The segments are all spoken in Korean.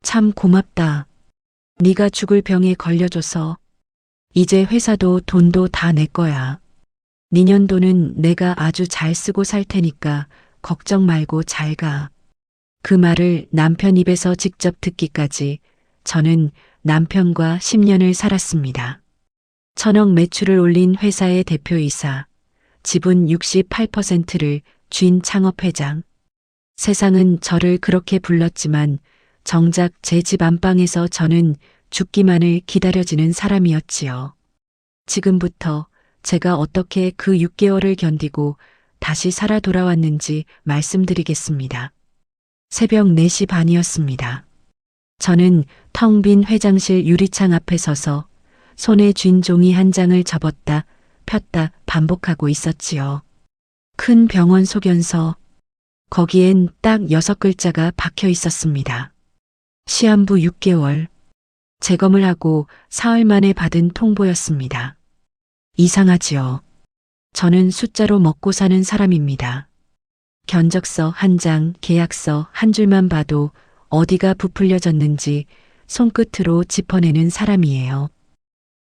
참 고맙다. 네가 죽을 병에 걸려줘서. 이제 회사도 돈도 다 내 거야. 니년 돈은 내가 아주 잘 쓰고 살 테니까 걱정 말고 잘 가. 그 말을 남편 입에서 직접 듣기까지 저는 남편과 10년을 살았습니다. 1,000억 매출을 올린 회사의 대표이사, 지분 68%를 쥔 창업회장. 세상은 저를 그렇게 불렀지만 정작 제 집 안방에서 저는 죽기만을 기다려지는 사람이었지요. 지금부터 제가 어떻게 그 6개월을 견디고 다시 살아 돌아왔는지 말씀드리겠습니다. 새벽 4시 반이었습니다. 저는 텅 빈 회장실 유리창 앞에 서서 손에 쥔 종이 한 장을 접었다 폈다 반복하고 있었지요. 큰 병원 소견서. 거기엔 딱 6글자가 박혀 있었습니다. 시한부 6개월. 재검을 하고 사흘 만에 받은 통보였습니다. 이상하지요. 저는 숫자로 먹고 사는 사람입니다. 견적서 한 장, 계약서 한 줄만 봐도 어디가 부풀려졌는지 손끝으로 짚어내는 사람이에요.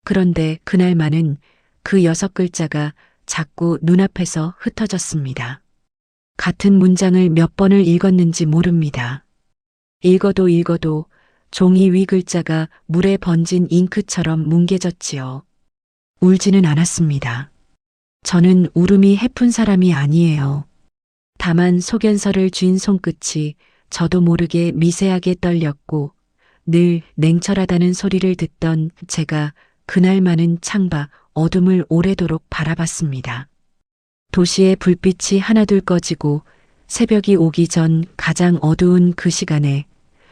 그런데 그날만은 그 6글자가 자꾸 눈앞에서 흩어졌습니다. 같은 문장을 몇 번을 읽었는지 모릅니다. 읽어도 읽어도 종이 위 글자가 물에 번진 잉크처럼 뭉개졌지요. 울지는 않았습니다. 저는 울음이 해픈 사람이 아니에요. 다만 소견서를 쥔 손끝이 저도 모르게 미세하게 떨렸고 늘 냉철하다는 소리를 듣던 제가 그날만은 창밖 어둠을 오래도록 바라봤습니다. 도시의 불빛이 하나둘 꺼지고 새벽이 오기 전 가장 어두운 그 시간에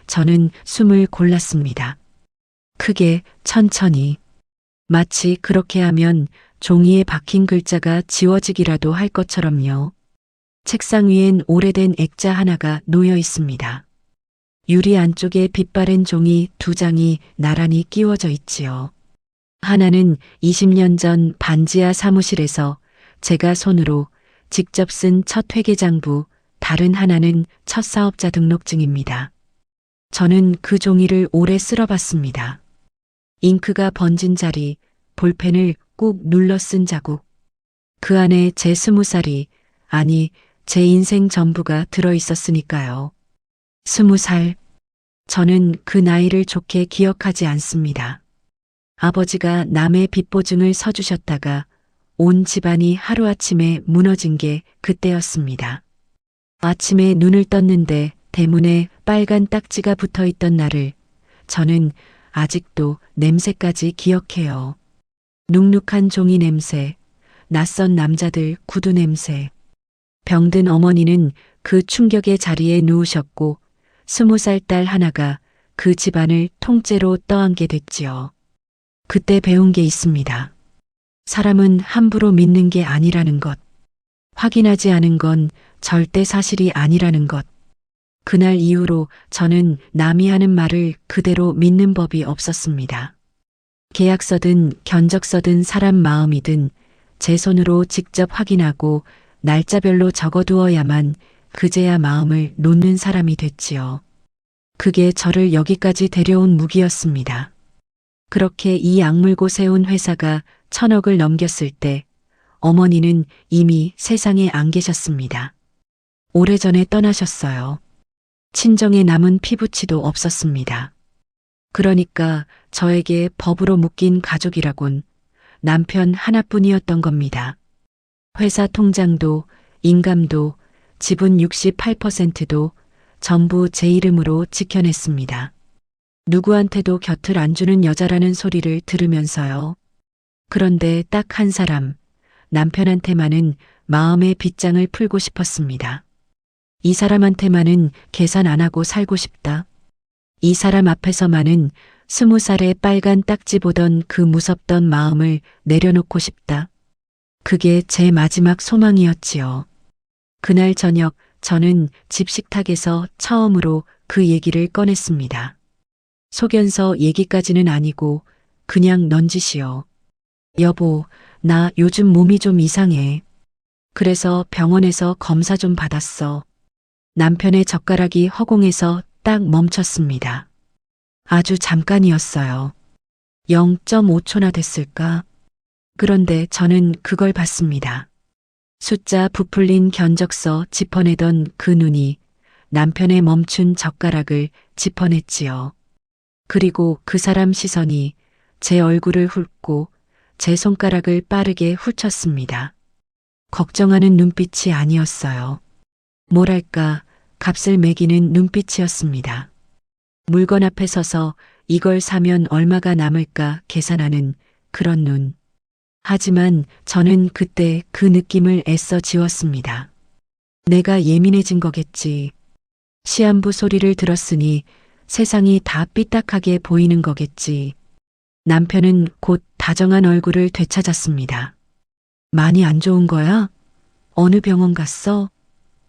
저는 숨을 골랐습니다. 크게, 천천히. 마치 그렇게 하면 종이에 박힌 글자가 지워지기라도 할 것처럼요. 책상 위엔 오래된 액자 하나가 놓여 있습니다. 유리 안쪽에 빛바랜 종이 2장이 나란히 끼워져 있지요. 하나는 20년 전 반지하 사무실에서 제가 손으로 직접 쓴 첫 회계장부, 다른 하나는 첫 사업자 등록증입니다. 저는 그 종이를 오래 쓸어봤습니다. 잉크가 번진 자리, 볼펜을 꾹 눌러 쓴 자국. 그 안에 제 20살이, 아니 제 인생 전부가 들어있었으니까요. 20살. 저는 그 나이를 좋게 기억하지 않습니다. 아버지가 남의 빚보증을 서주셨다가 온 집안이 하루아침에 무너진 게 그때였습니다. 아침에 눈을 떴는데 대문에 빨간 딱지가 붙어있던 날을 저는 아직도 냄새까지 기억해요. 눅눅한 종이 냄새, 낯선 남자들 구두 냄새. 병든 어머니는 그 충격의 자리에 누우셨고 20살 딸 하나가 그 집안을 통째로 떠안게 됐지요. 그때 배운 게 있습니다. 사람은 함부로 믿는 게 아니라는 것. 확인하지 않은 건 절대 사실이 아니라는 것. 그날 이후로 저는 남이 하는 말을 그대로 믿는 법이 없었습니다. 계약서든 견적서든 사람 마음이든 제 손으로 직접 확인하고 날짜별로 적어두어야만 그제야 마음을 놓는 사람이 됐지요. 그게 저를 여기까지 데려온 무기였습니다. 그렇게 이 악물고 세운 회사가 1,000억을 넘겼을 때 어머니는 이미 세상에 안 계셨습니다. 오래전에 떠나셨어요. 친정에 남은 피부치도 없었습니다. 그러니까 저에게 법으로 묶인 가족이라곤 남편 하나뿐이었던 겁니다. 회사 통장도 인감도 지분 68%도 전부 제 이름으로 지켜냈습니다. 누구한테도 곁을 안 주는 여자라는 소리를 들으면서요. 그런데 딱 한 사람, 남편한테만은 마음의 빗장을 풀고 싶었습니다. 이 사람한테만은 계산 안 하고 살고 싶다. 이 사람 앞에서만은 20살의 빨간 딱지 보던 그 무섭던 마음을 내려놓고 싶다. 그게 제 마지막 소망이었지요. 그날 저녁 저는 집 식탁에서 처음으로 그 얘기를 꺼냈습니다. 소견서 얘기까지는 아니고 그냥 넌지시요. 여보, 나 요즘 몸이 좀 이상해. 그래서 병원에서 검사 좀 받았어. 남편의 젓가락이 허공에서 딱 멈췄습니다. 아주 잠깐이었어요. 0.5초나 됐을까? 그런데 저는 그걸 봤습니다. 숫자 부풀린 견적서 짚어내던 그 눈이 남편의 멈춘 젓가락을 짚어냈지요. 그리고 그 사람 시선이 제 얼굴을 훑고 제 손가락을 빠르게 훑쳤습니다. 걱정하는 눈빛이 아니었어요. 뭐랄까, 값을 매기는 눈빛이었습니다. 물건 앞에 서서 이걸 사면 얼마가 남을까 계산하는 그런 눈. 하지만 저는 그때 그 느낌을 애써 지웠습니다. 내가 예민해진 거겠지. 시한부 소리를 들었으니 세상이 다 삐딱하게 보이는 거겠지. 남편은 곧 다정한 얼굴을 되찾았습니다. 많이 안 좋은 거야? 어느 병원 갔어?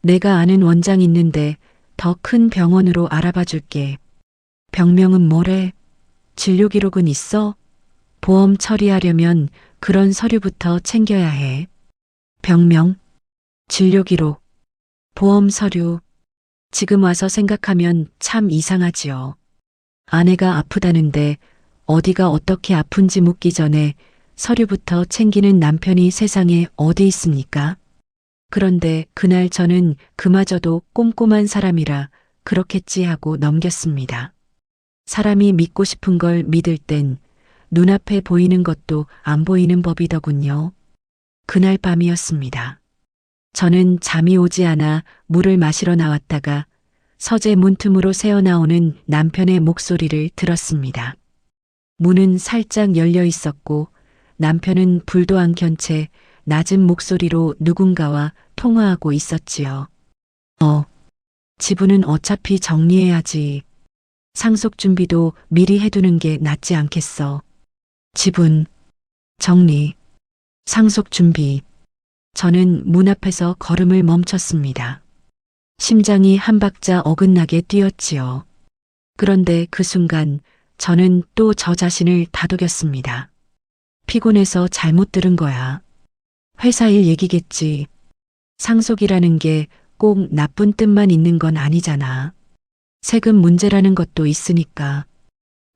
내가 아는 원장 있는데 더 큰 병원으로 알아봐 줄게. 병명은 뭐래? 진료 기록은 있어? 보험 처리하려면 그런 서류부터 챙겨야 해. 병명, 진료 기록, 보험 서류. 지금 와서 생각하면 참 이상하지요. 아내가 아프다는데 어디가 어떻게 아픈지 묻기 전에 서류부터 챙기는 남편이 세상에 어디 있습니까? 그런데 그날 저는 그마저도 꼼꼼한 사람이라 그렇겠지 하고 넘겼습니다. 사람이 믿고 싶은 걸 믿을 땐 눈앞에 보이는 것도 안 보이는 법이더군요. 그날 밤이었습니다. 저는 잠이 오지 않아 물을 마시러 나왔다가 서재 문틈으로 새어나오는 남편의 목소리를 들었습니다. 문은 살짝 열려 있었고 남편은 불도 안 켠 채 낮은 목소리로 누군가와 통화하고 있었지요. 지분은 어차피 정리해야지. 상속 준비도 미리 해두는 게 낫지 않겠어. 지분, 정리, 상속 준비. 저는 문 앞에서 걸음을 멈췄습니다. 심장이 한 박자 어긋나게 뛰었지요. 그런데 그 순간 저는 또 저 자신을 다독였습니다. 피곤해서 잘못 들은 거야. 회사 일 얘기겠지. 상속이라는 게 꼭 나쁜 뜻만 있는 건 아니잖아. 세금 문제라는 것도 있으니까.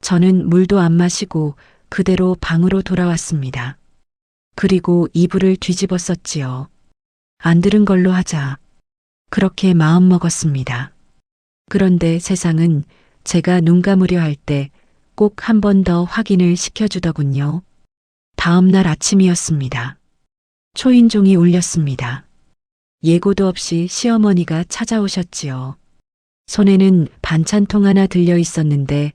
저는 물도 안 마시고 그대로 방으로 돌아왔습니다. 그리고 이불을 뒤집어 썼지요. 안 들은 걸로 하자. 그렇게 마음먹었습니다. 그런데 세상은 제가 눈 감으려 할 때 꼭 한 번 더 확인을 시켜주더군요. 다음 날 아침이었습니다. 초인종이 울렸습니다. 예고도 없이 시어머니가 찾아오셨지요. 손에는 반찬통 하나 들려 있었는데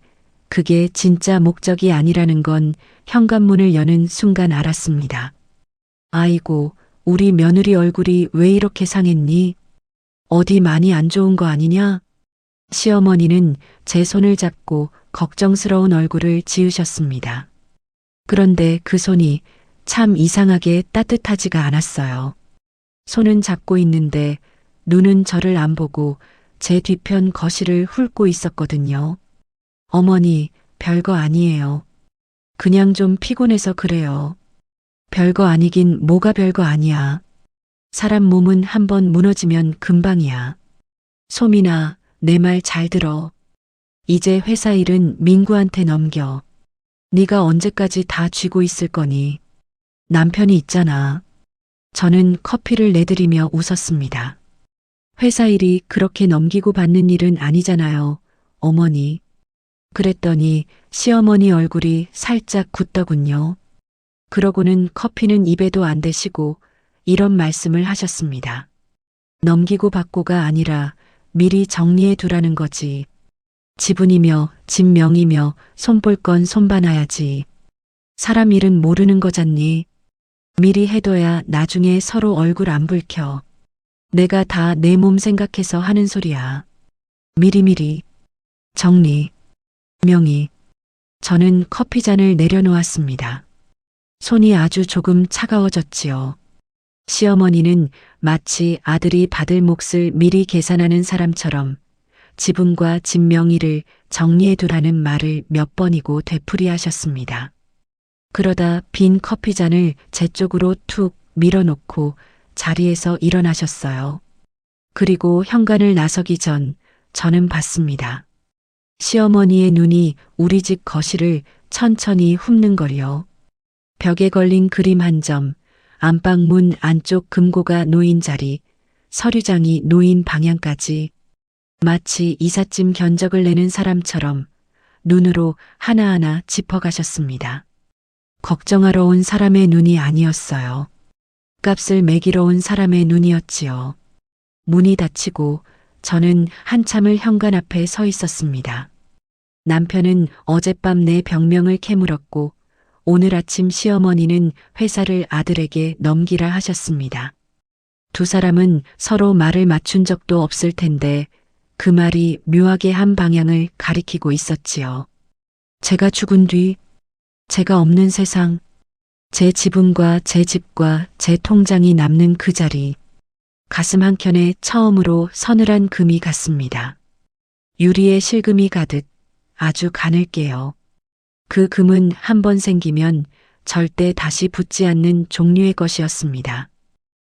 그게 진짜 목적이 아니라는 건 현관문을 여는 순간 알았습니다. 아이고, 우리 며느리 얼굴이 왜 이렇게 상했니? 어디 많이 안 좋은 거 아니냐? 시어머니는 제 손을 잡고 걱정스러운 얼굴을 지으셨습니다. 그런데 그 손이 참 이상하게 따뜻하지가 않았어요. 손은 잡고 있는데 눈은 저를 안 보고 제 뒤편 거실을 훑고 있었거든요. 어머니, 별거 아니에요. 그냥 좀 피곤해서 그래요. 별거 아니긴 뭐가 별거 아니야. 사람 몸은 한번 무너지면 금방이야. 소민아, 내 말 잘 들어. 이제 회사 일은 민구한테 넘겨. 네가 언제까지 다 쥐고 있을 거니? 남편이 있잖아. 저는 커피를 내드리며 웃었습니다. 회사 일이 그렇게 넘기고 받는 일은 아니잖아요, 어머니. 그랬더니 시어머니 얼굴이 살짝 굳더군요. 그러고는 커피는 입에도 안 대시고 이런 말씀을 하셨습니다. 넘기고 받고가 아니라 미리 정리해 두라는 거지. 지분이며 집명이며 손볼 건 손봐놔야지. 사람 일은 모르는 거잖니. 미리 해둬야 나중에 서로 얼굴 안 붉혀. 내가 다 내 몸 생각해서 하는 소리야. 미리미리. 정리. 명의. 저는 커피잔을 내려놓았습니다. 손이 아주 조금 차가워졌지요. 시어머니는 마치 아들이 받을 몫을 미리 계산하는 사람처럼 지분과 집 명의를 정리해두라는 말을 몇 번이고 되풀이하셨습니다. 그러다 빈 커피잔을 제 쪽으로 툭 밀어놓고 자리에서 일어나셨어요. 그리고 현관을 나서기 전 저는 봤습니다. 시어머니의 눈이 우리 집 거실을 천천히 훑는걸요. 벽에 걸린 그림 한 점, 안방 문 안쪽 금고가 놓인 자리, 서류장이 놓인 방향까지 마치 이삿짐 견적을 내는 사람처럼 눈으로 하나하나 짚어가셨습니다. 걱정하러 온 사람의 눈이 아니었어요. 값을 매기러 온 사람의 눈이었지요. 문이 닫히고 저는 한참을 현관 앞에 서 있었습니다. 남편은 어젯밤 내 병명을 캐물었고 오늘 아침 시어머니는 회사를 아들에게 넘기라 하셨습니다. 두 사람은 서로 말을 맞춘 적도 없을 텐데 그 말이 묘하게 한 방향을 가리키고 있었지요. 제가 죽은 뒤, 제가 없는 세상, 제 지분과 제 집과 제 통장이 남는 그 자리, 가슴 한켠에 처음으로 서늘한 금이 갔습니다. 유리에 실금이 가듯 아주 가늘게요. 그 금은 한 번 생기면 절대 다시 붙지 않는 종류의 것이었습니다.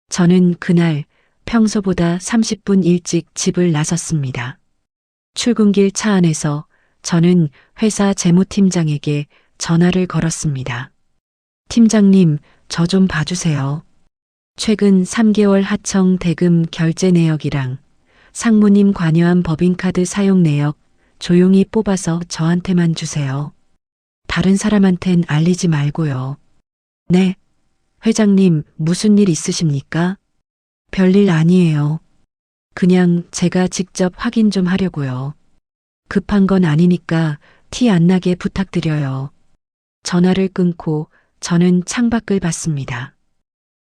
저는 그날 평소보다 30분 일찍 집을 나섰습니다. 출근길 차 안에서 저는 회사 재무팀장에게 전화를 걸었습니다. 팀장님, 저 좀 봐주세요. 최근 3개월 하청 대금 결제 내역이랑 상무님 관여한 법인카드 사용 내역 조용히 뽑아서 저한테만 주세요. 다른 사람한텐 알리지 말고요. 네. 회장님, 무슨 일 있으십니까? 별일 아니에요. 그냥 제가 직접 확인 좀 하려고요. 급한 건 아니니까 티 안 나게 부탁드려요. 전화를 끊고 저는 창밖을 봤습니다.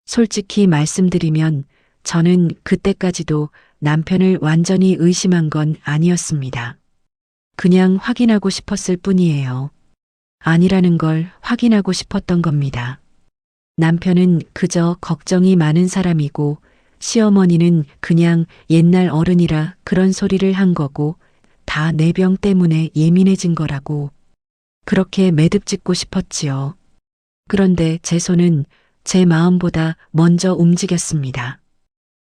솔직히 말씀드리면 저는 그때까지도 남편을 완전히 의심한 건 아니었습니다. 그냥 확인하고 싶었을 뿐이에요. 아니라는 걸 확인하고 싶었던 겁니다. 남편은 그저 걱정이 많은 사람이고 시어머니는 그냥 옛날 어른이라 그런 소리를 한 거고 다 내 병 때문에 예민해진 거라고 그렇게 매듭짓고 싶었지요. 그런데 제 손은 제 마음보다 먼저 움직였습니다.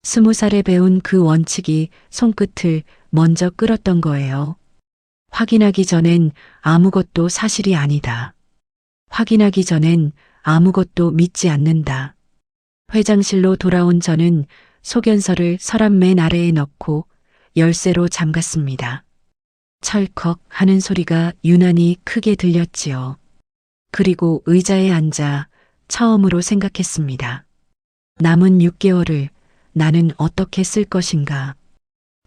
20살에 배운 그 원칙이 손끝을 먼저 끌었던 거예요. 확인하기 전엔 아무것도 사실이 아니다. 확인하기 전엔 아무것도 믿지 않는다. 회장실로 돌아온 저는 소견서를 서랍 맨 아래에 넣고 열쇠로 잠갔습니다. 철컥 하는 소리가 유난히 크게 들렸지요. 그리고 의자에 앉아 처음으로 생각했습니다. 남은 6개월을 나는 어떻게 쓸 것인가.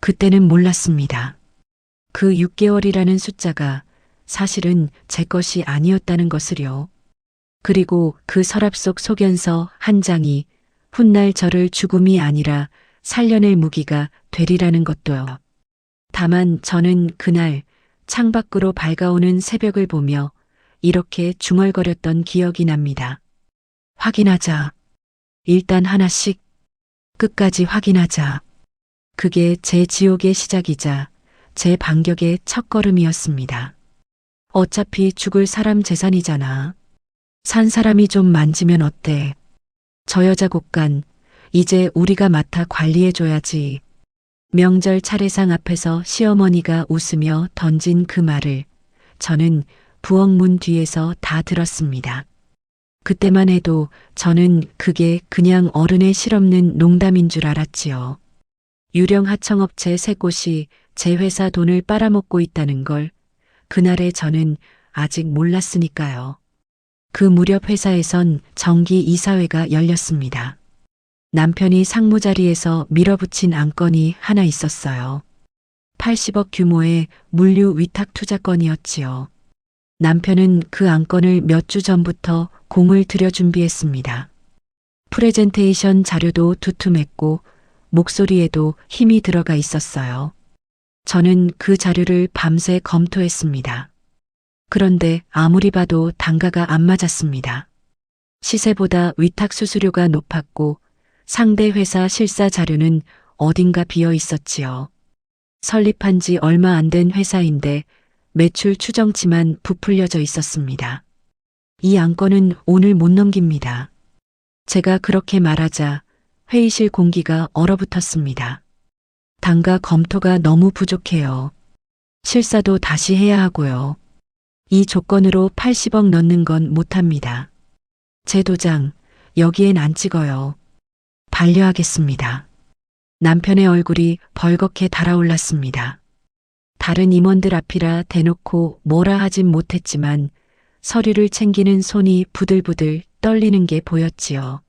그때는 몰랐습니다. 그 6개월이라는 숫자가 사실은 제 것이 아니었다는 것을요. 그리고 그 서랍 속 소견서 한 장이 훗날 저를 죽음이 아니라 살려낼 무기가 되리라는 것도요. 다만 저는 그날 창밖으로 밝아오는 새벽을 보며 이렇게 중얼거렸던 기억이 납니다. 확인하자. 일단 하나씩 끝까지 확인하자. 그게 제 지옥의 시작이자 제 반격의 첫걸음이었습니다. 어차피 죽을 사람 재산이잖아. 산 사람이 좀 만지면 어때? 저 여자 곳간 이제 우리가 맡아 관리해줘야지. 명절 차례상 앞에서 시어머니가 웃으며 던진 그 말을 저는 부엌문 뒤에서 다 들었습니다. 그때만 해도 저는 그게 그냥 어른의 실없는 농담인 줄 알았지요. 유령 하청업체 3곳이 제 회사 돈을 빨아먹고 있다는 걸 그날의 저는 아직 몰랐으니까요. 그 무렵 회사에선 정기 이사회가 열렸습니다. 남편이 상무 자리에서 밀어붙인 안건이 하나 있었어요. 80억 규모의 물류 위탁 투자건이었지요. 남편은 그 안건을 몇 주 전부터 공을 들여 준비했습니다. 프레젠테이션 자료도 두툼했고 목소리에도 힘이 들어가 있었어요. 저는 그 자료를 밤새 검토했습니다. 그런데 아무리 봐도 단가가 안 맞았습니다. 시세보다 위탁 수수료가 높았고 상대 회사 실사 자료는 어딘가 비어 있었지요. 설립한 지 얼마 안 된 회사인데 매출 추정치만 부풀려져 있었습니다. 이 안건은 오늘 못 넘깁니다. 제가 그렇게 말하자 회의실 공기가 얼어붙었습니다. 단가 검토가 너무 부족해요. 실사도 다시 해야 하고요. 이 조건으로 80억 넣는 건 못합니다. 제 도장, 여기엔 안 찍어요. 반려하겠습니다. 남편의 얼굴이 벌겋게 달아올랐습니다. 다른 임원들 앞이라 대놓고 뭐라 하진 못했지만 서류를 챙기는 손이 부들부들 떨리는 게 보였지요.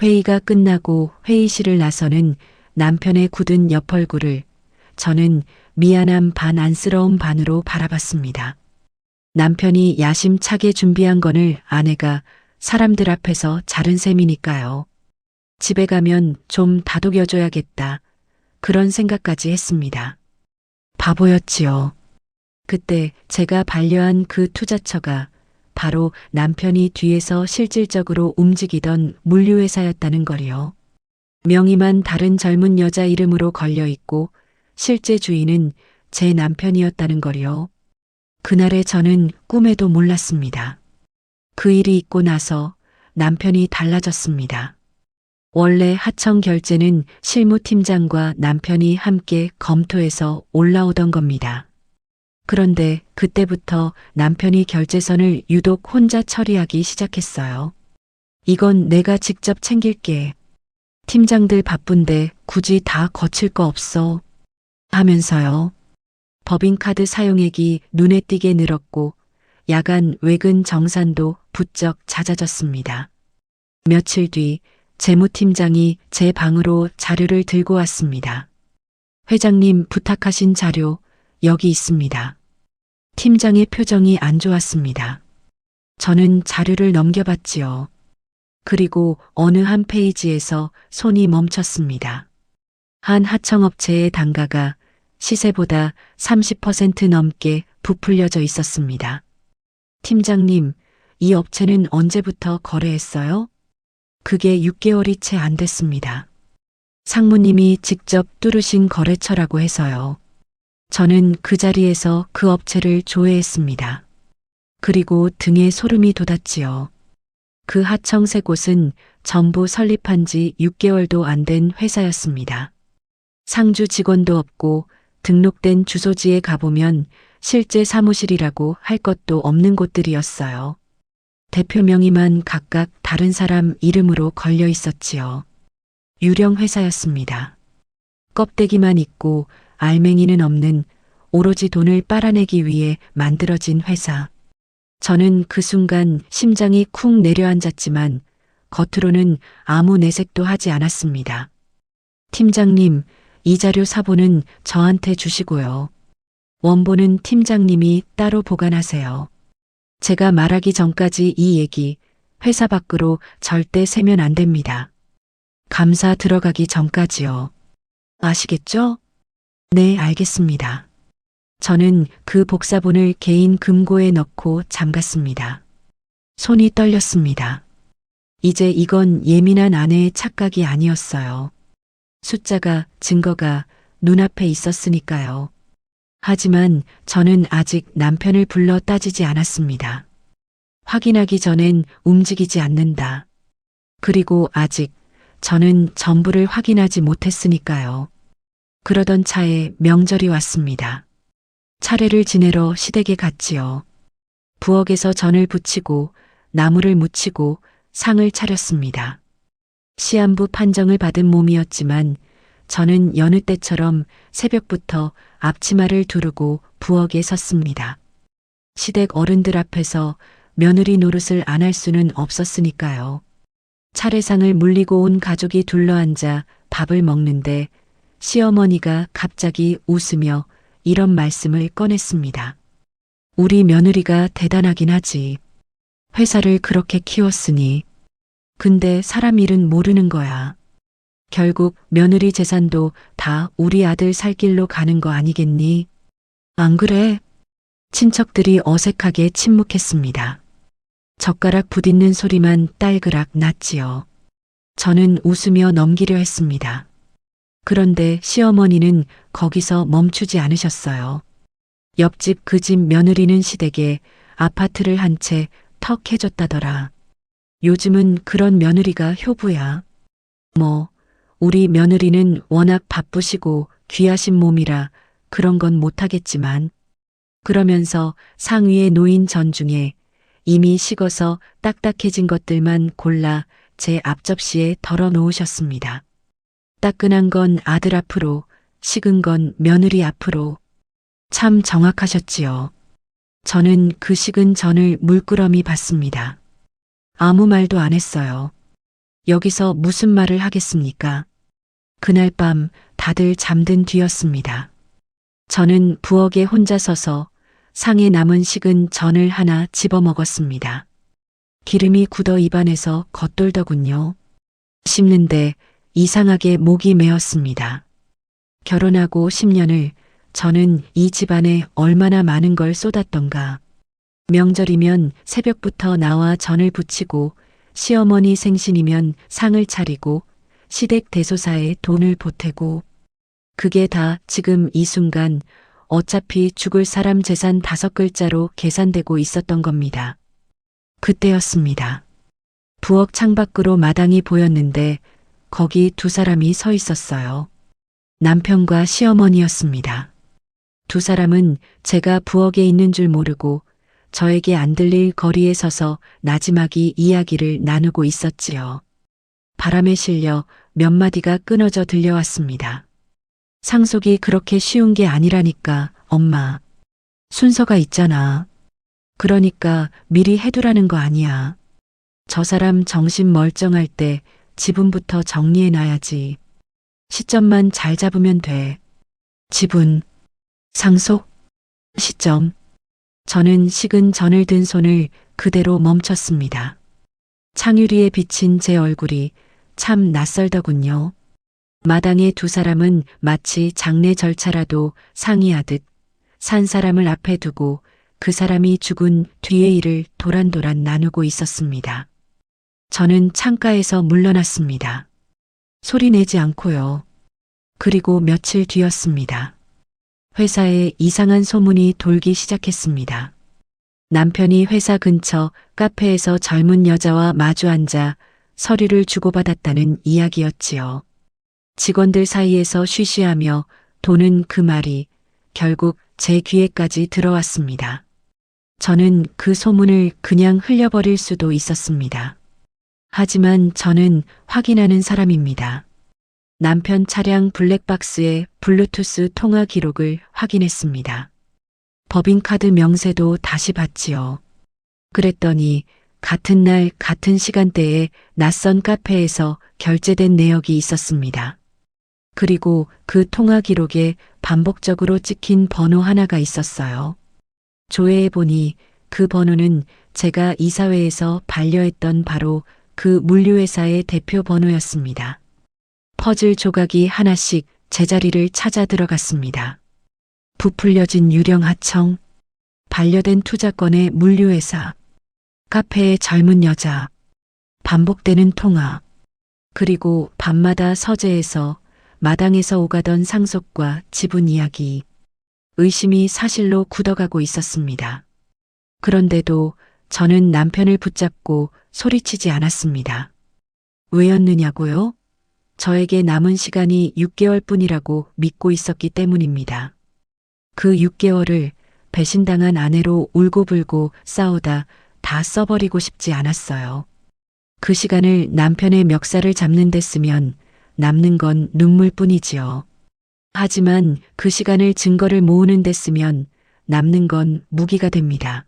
회의가 끝나고 회의실을 나서는 남편의 굳은 옆얼굴을 저는 미안함 반 안쓰러움 반으로 바라봤습니다. 남편이 야심차게 준비한 건을 아내가 사람들 앞에서 자른 셈이니까요. 집에 가면 좀 다독여줘야겠다. 그런 생각까지 했습니다. 바보였지요. 그때 제가 반려한 그 투자처가 바로 남편이 뒤에서 실질적으로 움직이던 물류회사였다는 걸요. 명의만 다른 젊은 여자 이름으로 걸려 있고 실제 주인은 제 남편이었다는 걸요. 그날의 저는 꿈에도 몰랐습니다. 그 일이 있고 나서 남편이 달라졌습니다. 원래 하청 결제는 실무팀장과 남편이 함께 검토해서 올라오던 겁니다. 그런데 그때부터 남편이 결제선을 유독 혼자 처리하기 시작했어요. 이건 내가 직접 챙길게. 팀장들 바쁜데 굳이 다 거칠 거 없어. 하면서요. 법인카드 사용액이 눈에 띄게 늘었고 야간 외근 정산도 부쩍 잦아졌습니다. 며칠 뒤 재무팀장이 제 방으로 자료를 들고 왔습니다. 회장님 부탁하신 자료 여기 있습니다. 팀장의 표정이 안 좋았습니다. 저는 자료를 넘겨봤지요. 그리고 어느 한 페이지에서 손이 멈췄습니다. 한 하청업체의 단가가 시세보다 30% 넘게 부풀려져 있었습니다. 팀장님, 이 업체는 언제부터 거래했어요? 그게 6개월이 채 안 됐습니다. 상무님이 직접 뚫으신 거래처라고 해서요. 저는 그 자리에서 그 업체를 조회했습니다. 그리고 등에 소름이 돋았지요. 그 하청 세 곳은 전부 설립한 지 6개월도 안 된 회사였습니다. 상주 직원도 없고 등록된 주소지에 가보면 실제 사무실이라고 할 것도 없는 곳들이었어요. 대표 명의만 각각 다른 사람 이름으로 걸려 있었지요. 유령 회사였습니다. 껍데기만 있고 알맹이는 없는 오로지 돈을 빨아내기 위해 만들어진 회사. 저는 그 순간 심장이 쿵 내려앉았지만 겉으로는 아무 내색도 하지 않았습니다. 팀장님, 이 자료 사본은 저한테 주시고요. 원본은 팀장님이 따로 보관하세요. 제가 말하기 전까지 이 얘기 회사 밖으로 절대 새면 안 됩니다. 감사 들어가기 전까지요. 아시겠죠? 네, 알겠습니다. 저는 그 복사본을 개인 금고에 넣고 잠갔습니다. 손이 떨렸습니다. 이제 이건 예민한 아내의 착각이 아니었어요. 숫자가, 증거가 눈앞에 있었으니까요. 하지만 저는 아직 남편을 불러 따지지 않았습니다. 확인하기 전엔 움직이지 않는다. 그리고 아직 저는 전부를 확인하지 못했으니까요. 그러던 차에 명절이 왔습니다. 차례를 지내러 시댁에 갔지요. 부엌에서 전을 부치고 나무를 묻히고 상을 차렸습니다. 시한부 판정을 받은 몸이었지만 저는 여느 때처럼 새벽부터 앞치마를 두르고 부엌에 섰습니다. 시댁 어른들 앞에서 며느리 노릇을 안 할 수는 없었으니까요. 차례상을 물리고 온 가족이 둘러앉아 밥을 먹는데 시어머니가 갑자기 웃으며 이런 말씀을 꺼냈습니다. 우리 며느리가 대단하긴 하지. 회사를 그렇게 키웠으니. 근데 사람 일은 모르는 거야. 결국 며느리 재산도 다 우리 아들 살 길로 가는 거 아니겠니? 안 그래? 친척들이 어색하게 침묵했습니다. 젓가락 부딪는 소리만 딸그락 났지요. 저는 웃으며 넘기려 했습니다. 그런데 시어머니는 거기서 멈추지 않으셨어요. 옆집 그 집 며느리는 시댁에 아파트를 한 채 턱 해줬다더라. 요즘은 그런 며느리가 효부야. 뭐 우리 며느리는 워낙 바쁘시고 귀하신 몸이라 그런 건 못하겠지만 그러면서 상 위에 놓인 전 중에 이미 식어서 딱딱해진 것들만 골라 제 앞접시에 덜어 놓으셨습니다. 따끈한 건 아들 앞으로, 식은 건 며느리 앞으로. 참 정확하셨지요. 저는 그 식은 전을 물끄러미 봤습니다. 아무 말도 안 했어요. 여기서 무슨 말을 하겠습니까? 그날 밤 다들 잠든 뒤였습니다. 저는 부엌에 혼자 서서 상에 남은 식은 전을 하나 집어 먹었습니다. 기름이 굳어 입안에서 겉돌더군요. 씹는데 이상하게 목이 메었습니다. 결혼하고 10년을 저는 이 집안에 얼마나 많은 걸 쏟았던가. 명절이면 새벽부터 나와 전을 부치고 시어머니 생신이면 상을 차리고 시댁 대소사에 돈을 보태고 그게 다 지금 이 순간 어차피 죽을 사람 재산 5글자로 계산되고 있었던 겁니다. 그때였습니다. 부엌 창밖으로 마당이 보였는데 거기 두 사람이 서 있었어요. 남편과 시어머니였습니다. 두 사람은 제가 부엌에 있는 줄 모르고 저에게 안 들릴 거리에 서서 나지막이 이야기를 나누고 있었지요. 바람에 실려 몇 마디가 끊어져 들려왔습니다. 상속이 그렇게 쉬운 게 아니라니까, 엄마. 순서가 있잖아. 그러니까 미리 해두라는 거 아니야. 저 사람 정신 멀쩡할 때 지분부터 정리해놔야지. 시점만 잘 잡으면 돼. 지분, 상속, 시점. 저는 식은 전을 든 손을 그대로 멈췄습니다. 창유리에 비친 제 얼굴이 참 낯설더군요. 마당의 두 사람은 마치 장례 절차라도 상의하듯 산 사람을 앞에 두고 그 사람이 죽은 뒤의 일을 도란도란 나누고 있었습니다. 저는 창가에서 물러났습니다. 소리 내지 않고요. 그리고 며칠 뒤였습니다. 회사에 이상한 소문이 돌기 시작했습니다. 남편이 회사 근처 카페에서 젊은 여자와 마주 앉아 서류를 주고받았다는 이야기였지요. 직원들 사이에서 쉬쉬하며 도는 그 말이 결국 제 귀에까지 들어왔습니다. 저는 그 소문을 그냥 흘려버릴 수도 있었습니다. 하지만 저는 확인하는 사람입니다. 남편 차량 블랙박스의 블루투스 통화 기록을 확인했습니다. 법인카드 명세도 다시 봤지요. 그랬더니 같은 날 같은 시간대에 낯선 카페에서 결제된 내역이 있었습니다. 그리고 그 통화 기록에 반복적으로 찍힌 번호 하나가 있었어요. 조회해 보니 그 번호는 제가 이사회에서 반려했던 바로 그 물류회사의 대표 번호였습니다. 퍼즐 조각이 하나씩 제자리를 찾아 들어갔습니다. 부풀려진 유령 하청, 반려된 투자권의 물류회사, 카페의 젊은 여자, 반복되는 통화, 그리고 밤마다 서재에서 마당에서 오가던 상속과 지분 이야기, 의심이 사실로 굳어가고 있었습니다. 그런데도 저는 남편을 붙잡고 소리치지 않았습니다. 왜였느냐고요? 저에게 남은 시간이 6개월뿐이라고 믿고 있었기 때문입니다. 그 6개월을 배신당한 아내로 울고불고 싸우다 다 써버리고 싶지 않았어요. 그 시간을 남편의 멱살을 잡는 데 쓰면 남는 건 눈물뿐이지요. 하지만 그 시간을 증거를 모으는 데 쓰면 남는 건 무기가 됩니다.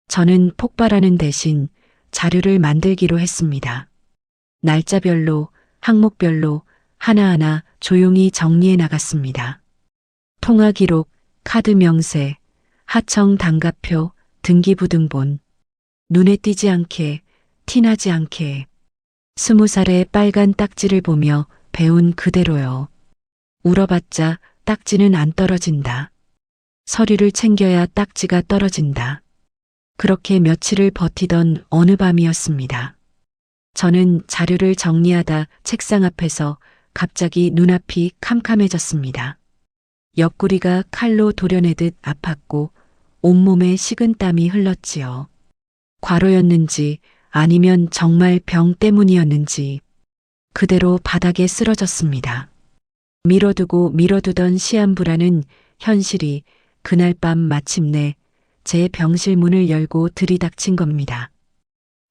저는 폭발하는 대신 자료를 만들기로 했습니다. 날짜별로, 항목별로 하나하나 조용히 정리해 나갔습니다. 통화 기록, 카드 명세, 하청 단가표, 등기부등본. 눈에 띄지 않게, 티나지 않게. 20살의 빨간 딱지를 보며 배운 그대로요. 울어봤자 딱지는 안 떨어진다. 서류를 챙겨야 딱지가 떨어진다. 그렇게 며칠을 버티던 어느 밤이었습니다. 저는 자료를 정리하다 책상 앞에서 갑자기 눈앞이 캄캄해졌습니다. 옆구리가 칼로 도려내듯 아팠고 온몸에 식은 땀이 흘렀지요. 과로였는지 아니면 정말 병 때문이었는지 그대로 바닥에 쓰러졌습니다. 미뤄두고 미뤄두던 시한부라는 현실이 그날 밤 마침내 제 병실 문을 열고 들이닥친 겁니다.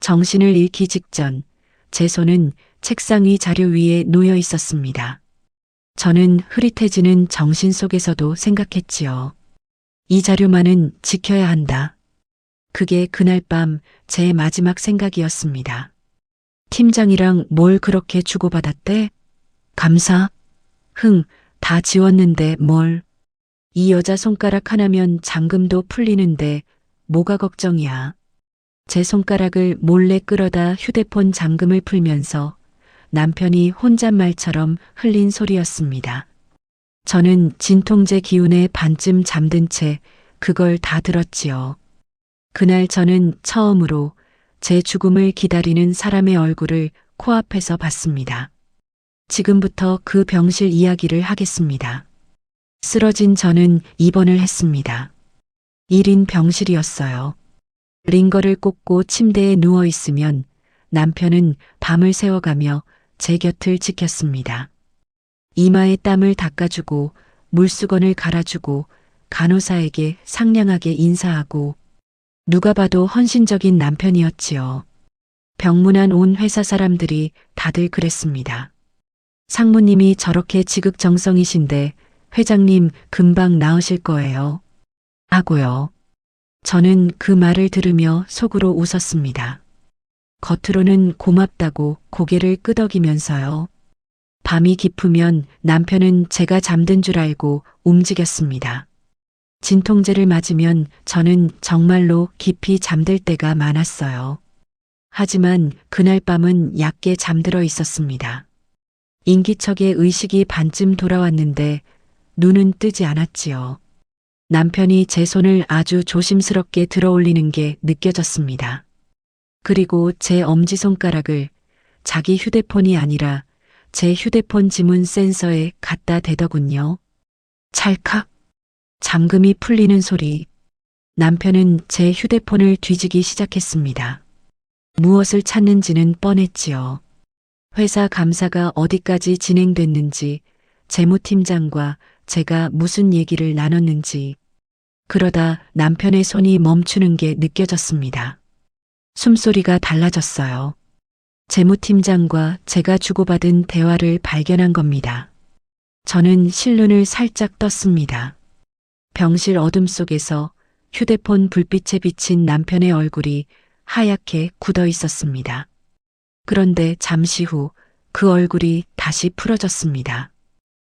정신을 잃기 직전 제 손은 책상 위 자료 위에 놓여 있었습니다. 저는 흐릿해지는 정신 속에서도 생각했지요. 이 자료만은 지켜야 한다. 그게 그날 밤 제 마지막 생각이었습니다. 팀장이랑 뭘 그렇게 주고받았대? 감사? 다 지웠는데 뭘. 이 여자 손가락 하나면 잠금도 풀리는데 뭐가 걱정이야. 제 손가락을 몰래 끌어다 휴대폰 잠금을 풀면서 남편이 혼잣말처럼 흘린 소리였습니다. 저는 진통제 기운에 반쯤 잠든 채 그걸 다 들었지요. 그날 저는 처음으로 제 죽음을 기다리는 사람의 얼굴을 코앞에서 봤습니다. 지금부터 그 병실 이야기를 하겠습니다. 쓰러진 저는 입원을 했습니다. 1인 병실이었어요. 링거를 꽂고 침대에 누워 있으면 남편은 밤을 새워가며 제 곁을 지켰습니다. 이마에 땀을 닦아주고 물수건을 갈아주고 간호사에게 상냥하게 인사하고 누가 봐도 헌신적인 남편이었지요. 병문안 온 회사 사람들이 다들 그랬습니다. 상무님이 저렇게 지극정성이신데 회장님 금방 나으실 거예요. 하고요. 저는 그 말을 들으며 속으로 웃었습니다. 겉으로는 고맙다고 고개를 끄덕이면서요. 밤이 깊으면 남편은 제가 잠든 줄 알고 움직였습니다. 진통제를 맞으면 저는 정말로 깊이 잠들 때가 많았어요. 하지만 그날 밤은 얕게 잠들어 있었습니다. 인기척에 의식이 반쯤 돌아왔는데 눈은 뜨지 않았지요. 남편이 제 손을 아주 조심스럽게 들어올리는 게 느껴졌습니다. 그리고 제 엄지손가락을 자기 휴대폰이 아니라 제 휴대폰 지문 센서에 갖다 대더군요. 찰칵. 잠금이 풀리는 소리. 남편은 제 휴대폰을 뒤지기 시작했습니다. 무엇을 찾는지는 뻔했지요. 회사 감사가 어디까지 진행됐는지, 재무팀장과 제가 무슨 얘기를 나눴는지. 그러다 남편의 손이 멈추는 게 느껴졌습니다. 숨소리가 달라졌어요. 재무팀장과 제가 주고받은 대화를 발견한 겁니다. 저는 실눈을 살짝 떴습니다. 병실 어둠 속에서 휴대폰 불빛에 비친 남편의 얼굴이 하얗게 굳어 있었습니다. 그런데 잠시 후 그 얼굴이 다시 풀어졌습니다.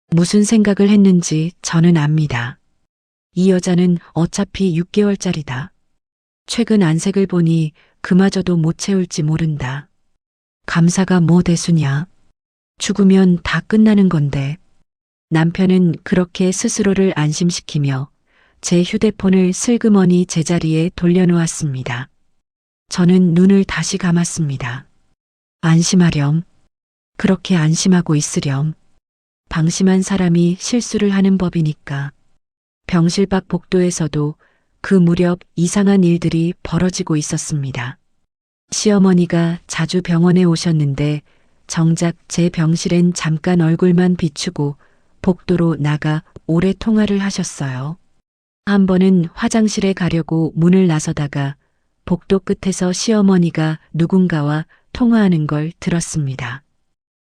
무슨 생각을 했는지 저는 압니다. 이 여자는 어차피 6개월짜리다. 최근 안색을 보니 그마저도 못 채울지 모른다. 감사가 뭐 대수냐. 죽으면 다 끝나는 건데. 남편은 그렇게 스스로를 안심시키며 제 휴대폰을 슬그머니 제자리에 돌려놓았습니다. 저는 눈을 다시 감았습니다. 안심하렴. 그렇게 안심하고 있으렴. 방심한 사람이 실수를 하는 법이니까. 병실 밖 복도에서도 그 무렵 이상한 일들이 벌어지고 있었습니다. 시어머니가 자주 병원에 오셨는데 정작 제 병실엔 잠깐 얼굴만 비추고 복도로 나가 오래 통화를 하셨어요. 한 번은 화장실에 가려고 문을 나서다가 복도 끝에서 시어머니가 누군가와 통화하는 걸 들었습니다.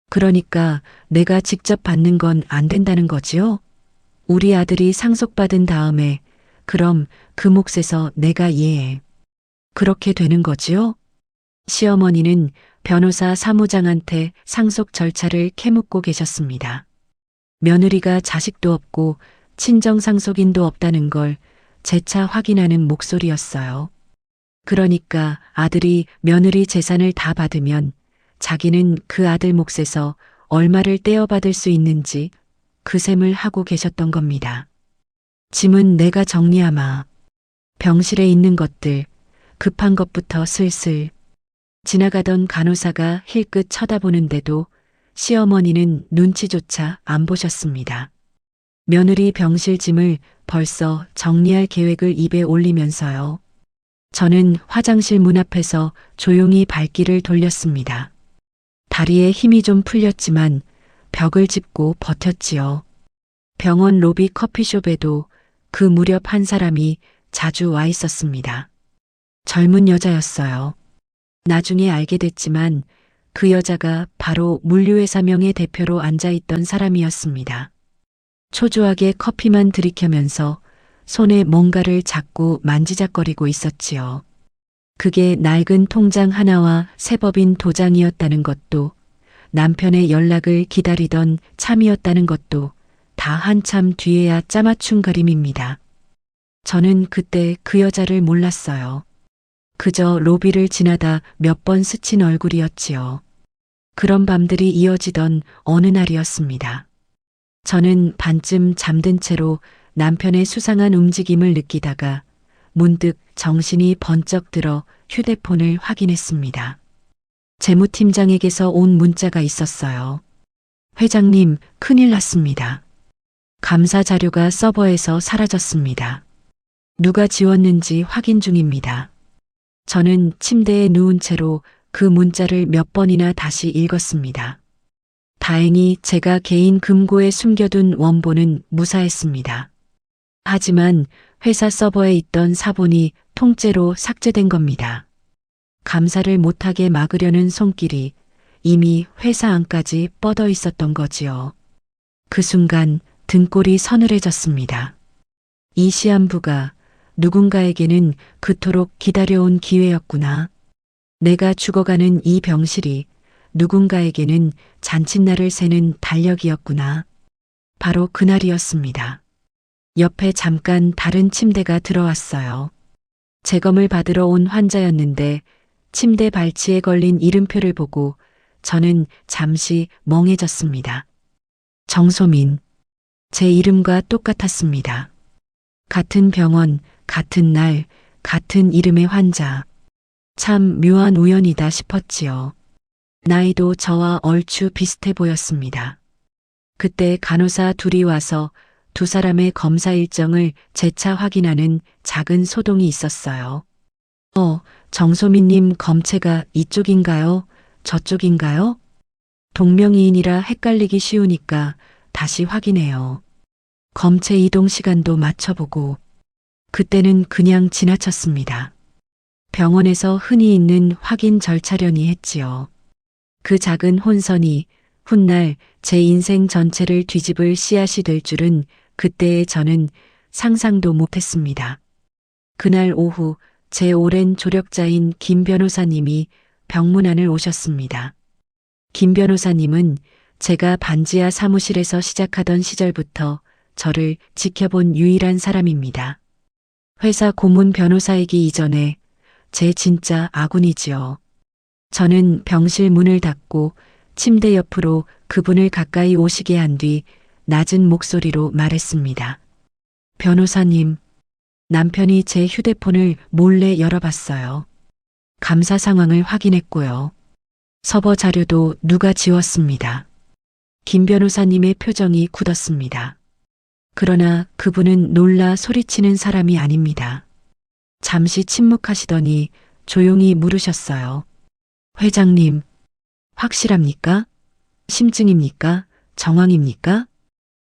그러니까 내가 직접 받는 건 안 된다는 거지요? 우리 아들이 상속받은 다음에 그럼 그 몫에서 내가 예해. 그렇게 되는 거지요? 시어머니는 변호사 사무장한테 상속 절차를 캐묻고 계셨습니다. 며느리가 자식도 없고 친정 상속인도 없다는 걸 재차 확인하는 목소리였어요. 그러니까 아들이 며느리 재산을 다 받으면 자기는 그 아들 몫에서 얼마를 떼어받을 수 있는지 그 셈을 하고 계셨던 겁니다. 짐은 내가 정리하마. 병실에 있는 것들, 급한 것부터 슬슬. 지나가던 간호사가 힐끗 쳐다보는데도 시어머니는 눈치조차 안 보셨습니다. 며느리 병실 짐을 벌써 정리할 계획을 입에 올리면서요. 저는 화장실 문 앞에서 조용히 발길을 돌렸습니다. 다리에 힘이 좀 풀렸지만 벽을 짚고 버텼지요. 병원 로비 커피숍에도 그 무렵 한 사람이 자주 와 있었습니다. 젊은 여자였어요. 나중에 알게 됐지만 그 여자가 바로 물류회사 명예대표로 앉아있던 사람이었습니다. 초조하게 커피만 들이켜면서 손에 뭔가를 자꾸 만지작거리고 있었지요. 그게 낡은 통장 하나와 새법인 도장이었다는 것도, 남편의 연락을 기다리던 참이었다는 것도 다 한참 뒤에야 짜맞춘 그림입니다. 저는 그때 그 여자를 몰랐어요. 그저 로비를 지나다 몇 번 스친 얼굴이었지요. 그런 밤들이 이어지던 어느 날이었습니다. 저는 반쯤 잠든 채로 남편의 수상한 움직임을 느끼다가 문득 정신이 번쩍 들어 휴대폰을 확인했습니다. 재무팀장에게서 온 문자가 있었어요. 회장님, 큰일 났습니다. 감사 자료가 서버에서 사라졌습니다. 누가 지웠는지 확인 중입니다. 저는 침대에 누운 채로 그 문자를 몇 번이나 다시 읽었습니다. 다행히 제가 개인 금고에 숨겨둔 원본은 무사했습니다. 하지만 회사 서버에 있던 사본이 통째로 삭제된 겁니다. 감사를 못하게 막으려는 손길이 이미 회사 안까지 뻗어 있었던 거지요. 그 순간 등골이 서늘해졌습니다. 이 시한부가 누군가에게는 그토록 기다려온 기회였구나. 내가 죽어가는 이 병실이 누군가에게는 잔칫날을 새는 달력이었구나. 바로 그날이었습니다. 옆에 잠깐 다른 침대가 들어왔어요. 재검을 받으러 온 환자였는데 침대 발치에 걸린 이름표를 보고 저는 잠시 멍해졌습니다. 정소민. 제 이름과 똑같았습니다. 같은 병원, 같은 날, 같은 이름의 환자. 참 묘한 우연이다 싶었지요. 나이도 저와 얼추 비슷해 보였습니다. 그때 간호사 둘이 와서 두 사람의 검사 일정을 재차 확인하는 작은 소동이 있었어요. 정소민님 검체가 이쪽인가요? 저쪽인가요? 동명이인이라 헷갈리기 쉬우니까 다시 확인해요. 검체 이동 시간도 맞춰보고. 그때는 그냥 지나쳤습니다. 병원에서 흔히 있는 확인 절차련이 했지요. 그 작은 혼선이 훗날 제 인생 전체를 뒤집을 씨앗이 될 줄은 그때의 저는 상상도 못했습니다. 그날 오후 제 오랜 조력자인 김 변호사님이 병문안을 오셨습니다. 김 변호사님은 제가 반지하 사무실에서 시작하던 시절부터 저를 지켜본 유일한 사람입니다. 회사 고문 변호사이기 이전에 제 진짜 아군이지요. 저는 병실 문을 닫고 침대 옆으로 그분을 가까이 오시게 한 뒤 낮은 목소리로 말했습니다. 변호사님, 남편이 제 휴대폰을 몰래 열어봤어요. 감사 상황을 확인했고요. 서버 자료도 누가 지웠습니다. 김 변호사님의 표정이 굳었습니다. 그러나 그분은 놀라 소리치는 사람이 아닙니다. 잠시 침묵하시더니 조용히 물으셨어요. 회장님, 확실합니까? 심증입니까? 정황입니까?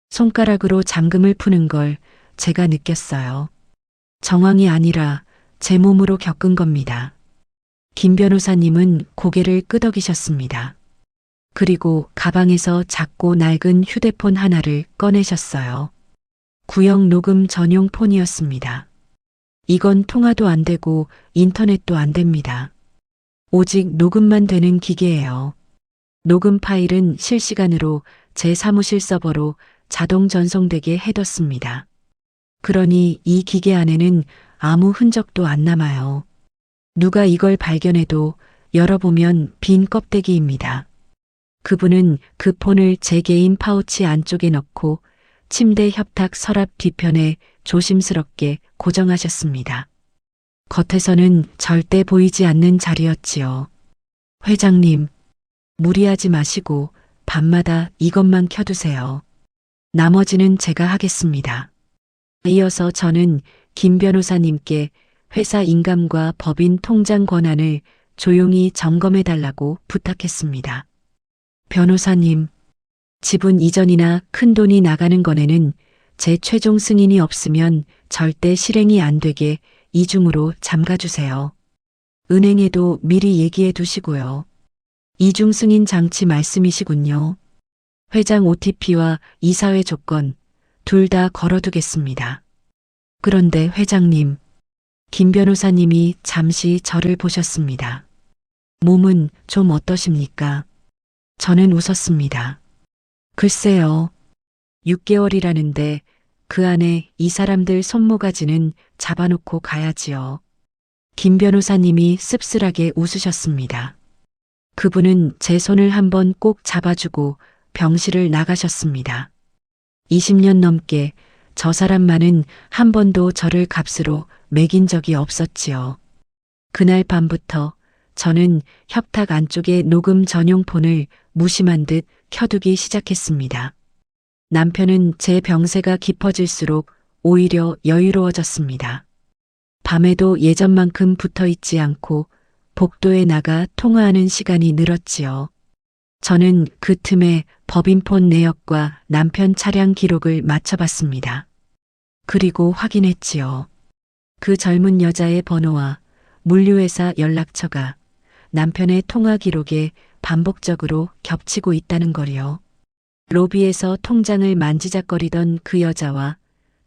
손가락으로 잠금을 푸는 걸 제가 느꼈어요. 정황이 아니라 제 몸으로 겪은 겁니다. 김 변호사님은 고개를 끄덕이셨습니다. 그리고 가방에서 작고 낡은 휴대폰 하나를 꺼내셨어요. 구형 녹음 전용 폰이었습니다. 이건 통화도 안 되고 인터넷도 안 됩니다. 오직 녹음만 되는 기계예요. 녹음 파일은 실시간으로 제 사무실 서버로 자동 전송되게 해뒀습니다. 그러니 이 기계 안에는 아무 흔적도 안 남아요. 누가 이걸 발견해도 열어보면 빈 껍데기입니다. 그분은 그 폰을 제 개인 파우치 안쪽에 넣고 침대 협탁 서랍 뒤편에 조심스럽게 고정하셨습니다. 겉에서는 절대 보이지 않는 자리였지요. 회장님, 무리하지 마시고 밤마다 이것만 켜두세요. 나머지는 제가 하겠습니다. 이어서 저는 김 변호사님께 회사 인감과 법인 통장 권한을 조용히 점검해달라고 부탁했습니다. 변호사님, 지분 이전이나 큰 돈이 나가는 건에는 제 최종 승인이 없으면 절대 실행이 안 되게 이중으로 잠가주세요. 은행에도 미리 얘기해 두시고요. 이중 승인 장치 말씀이시군요. 회장 OTP와 이사회 조건 둘 다 걸어두겠습니다. 그런데 회장님, 김 변호사님이 잠시 저를 보셨습니다. 몸은 좀 어떠십니까? 저는 웃었습니다. 글쎄요. 6개월이라는데 그 안에 이 사람들 손모가지는 잡아놓고 가야지요. 김 변호사님이 씁쓸하게 웃으셨습니다. 그분은 제 손을 한번 꼭 잡아주고 병실을 나가셨습니다. 20년 넘게 저 사람만은 한 번도 저를 값으로 매긴 적이 없었지요. 그날 밤부터 저는 협탁 안쪽에 녹음 전용 폰을 무심한 듯 켜두기 시작했습니다. 남편은 제 병세가 깊어질수록 오히려 여유로워졌습니다. 밤에도 예전만큼 붙어 있지 않고 복도에 나가 통화하는 시간이 늘었지요. 저는 그 틈에 법인폰 내역과 남편 차량 기록을 맞춰봤습니다. 그리고 확인했지요. 그 젊은 여자의 번호와 물류회사 연락처가 남편의 통화 기록에 반복적으로 겹치고 있다는 거리요. 로비에서 통장을 만지작거리던 그 여자와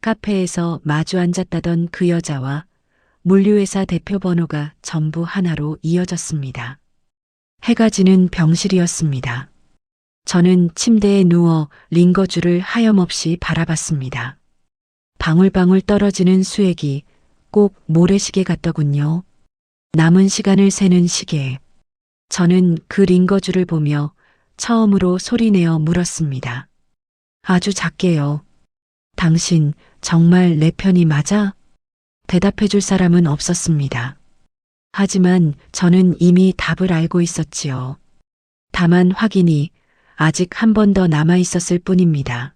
카페에서 마주 앉았다던 그 여자와 물류회사 대표 번호가 전부 하나로 이어졌습니다. 해가 지는 병실이었습니다. 저는 침대에 누워 링거줄을 하염없이 바라봤습니다. 방울방울 떨어지는 수액이 꼭 모래시계 같더군요. 남은 시간을 세는 시계. 저는 그 링거줄을 보며 처음으로 소리내어 물었습니다. 아주 작게요. 당신 정말 내 편이 맞아? 대답해 줄 사람은 없었습니다. 하지만 저는 이미 답을 알고 있었지요. 다만 확인이 아직 한 번 더 남아 있었을 뿐입니다.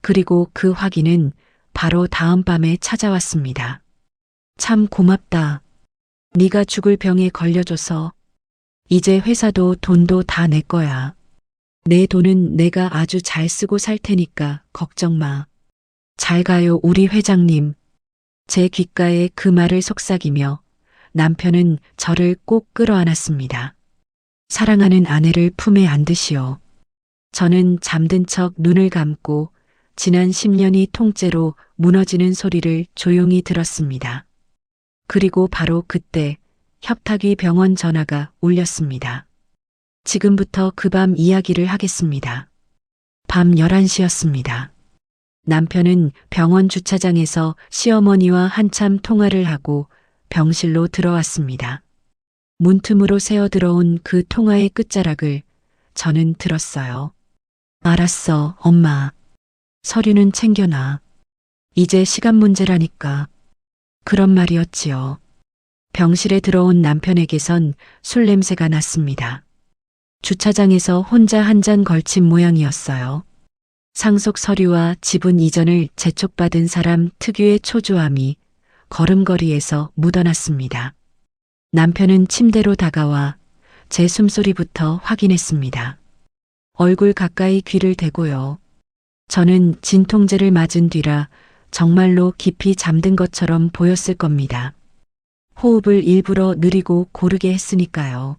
그리고 그 확인은 바로 다음 밤에 찾아왔습니다. 참 고맙다. 네가 죽을 병에 걸려줘서 이제 회사도 돈도 다 내 거야. 내 돈은 내가 아주 잘 쓰고 살 테니까 걱정 마. 잘 가요 우리 회장님. 제 귓가에 그 말을 속삭이며 남편은 저를 꼭 끌어안았습니다. 사랑하는 아내를 품에 안듯이요. 저는 잠든 척 눈을 감고 지난 10년이 통째로 무너지는 소리를 조용히 들었습니다. 그리고 바로 그때 협탁위 병원 전화가 울렸습니다. 지금부터 그 밤 이야기를 하겠습니다. 밤 11시였습니다. 남편은 병원 주차장에서 시어머니와 한참 통화를 하고 병실로 들어왔습니다. 문틈으로 새어 들어온 그 통화의 끝자락을 저는 들었어요. 알았어, 엄마. 서류는 챙겨놔. 이제 시간 문제라니까. 그런 말이었지요. 병실에 들어온 남편에게선 술 냄새가 났습니다. 주차장에서 혼자 한 잔 걸친 모양이었어요. 상속 서류와 지분 이전을 재촉받은 사람 특유의 초조함이 걸음걸이에서 묻어났습니다. 남편은 침대로 다가와 제 숨소리부터 확인했습니다. 얼굴 가까이 귀를 대고요. 저는 진통제를 맞은 뒤라 정말로 깊이 잠든 것처럼 보였을 겁니다. 호흡을 일부러 느리고 고르게 했으니까요.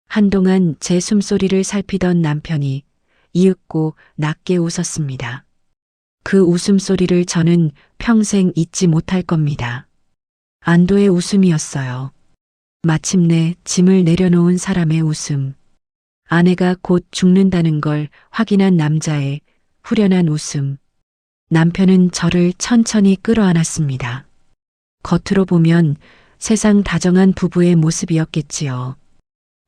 한동안 제 숨소리를 살피던 남편이 이윽고 낮게 웃었습니다. 그 웃음소리를 저는 평생 잊지 못할 겁니다. 안도의 웃음이었어요. 마침내 짐을 내려놓은 사람의 웃음. 아내가 곧 죽는다는 걸 확인한 남자의 후련한 웃음. 남편은 저를 천천히 끌어안았습니다. 겉으로 보면 세상 다정한 부부의 모습이었겠지요.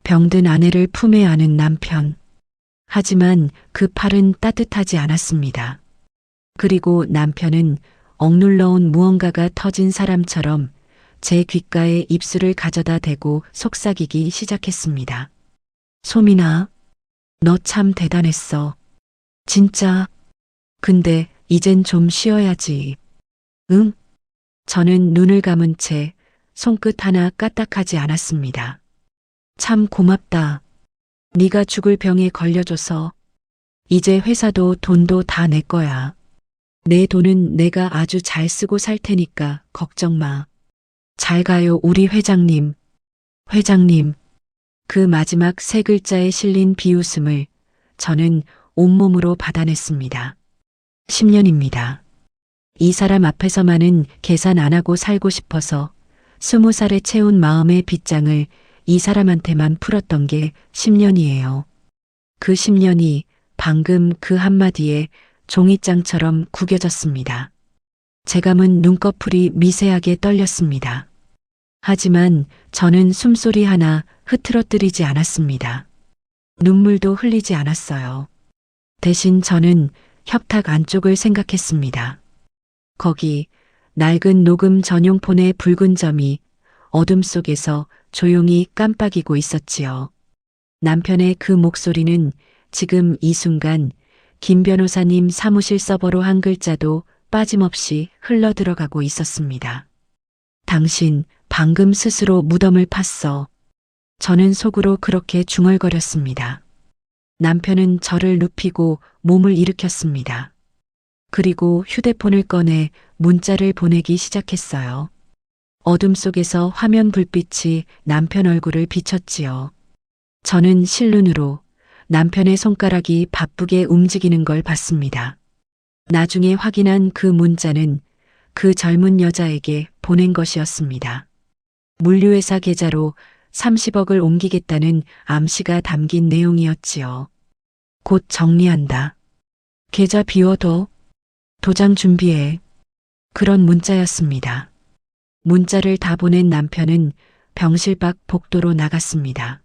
병든 아내를 품에 안은 남편. 하지만 그 팔은 따뜻하지 않았습니다. 그리고 남편은 억눌러온 무언가가 터진 사람처럼 제 귓가에 입술을 가져다 대고 속삭이기 시작했습니다. 소민아, 너 참 대단했어. 진짜. 근데 이젠 좀 쉬어야지. 응? 저는 눈을 감은 채 손끝 하나 까딱하지 않았습니다. 참 고맙다. 네가 죽을 병에 걸려줘서 이제 회사도 돈도 다 내 거야. 내 돈은 내가 아주 잘 쓰고 살 테니까 걱정 마. 잘 가요, 우리 회장님. 회장님. 그 마지막 세 글자에 실린 비웃음을 저는 온몸으로 받아냈습니다. 10년입니다. 이 사람 앞에서만은 계산 안 하고 살고 싶어서 20살에 채운 마음의 빗장을 이 사람한테만 풀었던 게 10년이에요. 그 10년이 방금 그 한마디에 종이장처럼 구겨졌습니다. 제 감은 눈꺼풀이 미세하게 떨렸습니다. 하지만 저는 숨소리 하나 흐트러뜨리지 않았습니다. 눈물도 흘리지 않았어요. 대신 저는 협탁 안쪽을 생각했습니다. 거기 낡은 녹음 전용폰의 붉은 점이 어둠 속에서 조용히 깜빡이고 있었지요. 남편의 그 목소리는 지금 이 순간 김 변호사님 사무실 서버로 한 글자도 빠짐없이 흘러들어가고 있었습니다. 당신 방금 스스로 무덤을 팠어. 저는 속으로 그렇게 중얼거렸습니다. 남편은 저를 눕히고 몸을 일으켰습니다. 그리고 휴대폰을 꺼내 문자를 보내기 시작했어요. 어둠 속에서 화면 불빛이 남편 얼굴을 비췄지요. 저는 실눈으로 남편의 손가락이 바쁘게 움직이는 걸 봤습니다. 나중에 확인한 그 문자는 그 젊은 여자에게 보낸 것이었습니다. 물류회사 계좌로 30억을 옮기겠다는 암시가 담긴 내용이었지요. 곧 정리한다. 계좌 비워둬. 도장 준비해. 그런 문자였습니다. 문자를 다 보낸 남편은 병실 밖 복도로 나갔습니다.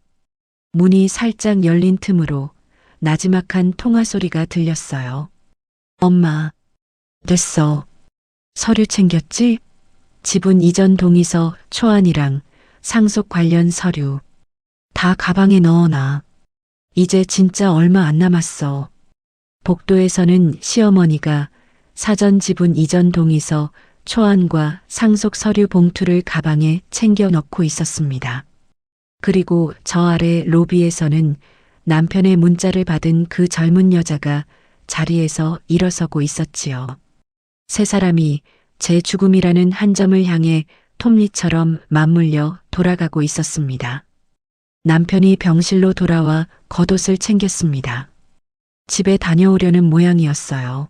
문이 살짝 열린 틈으로 나지막한 통화 소리가 들렸어요. 엄마, 됐어. 서류 챙겼지? 지분 이전 동의서, 초안이랑 상속 관련 서류. 다 가방에 넣어놔. 이제 진짜 얼마 안 남았어. 복도에서는 시어머니가 사전 지분 이전 동의서, 초안과 상속 서류 봉투를 가방에 챙겨 넣고 있었습니다. 그리고 저 아래 로비에서는 남편의 문자를 받은 그 젊은 여자가 자리에서 일어서고 있었지요. 세 사람이 제 죽음이라는 한 점을 향해 톱니처럼 맞물려 돌아가고 있었습니다. 남편이 병실로 돌아와 겉옷을 챙겼습니다. 집에 다녀오려는 모양이었어요.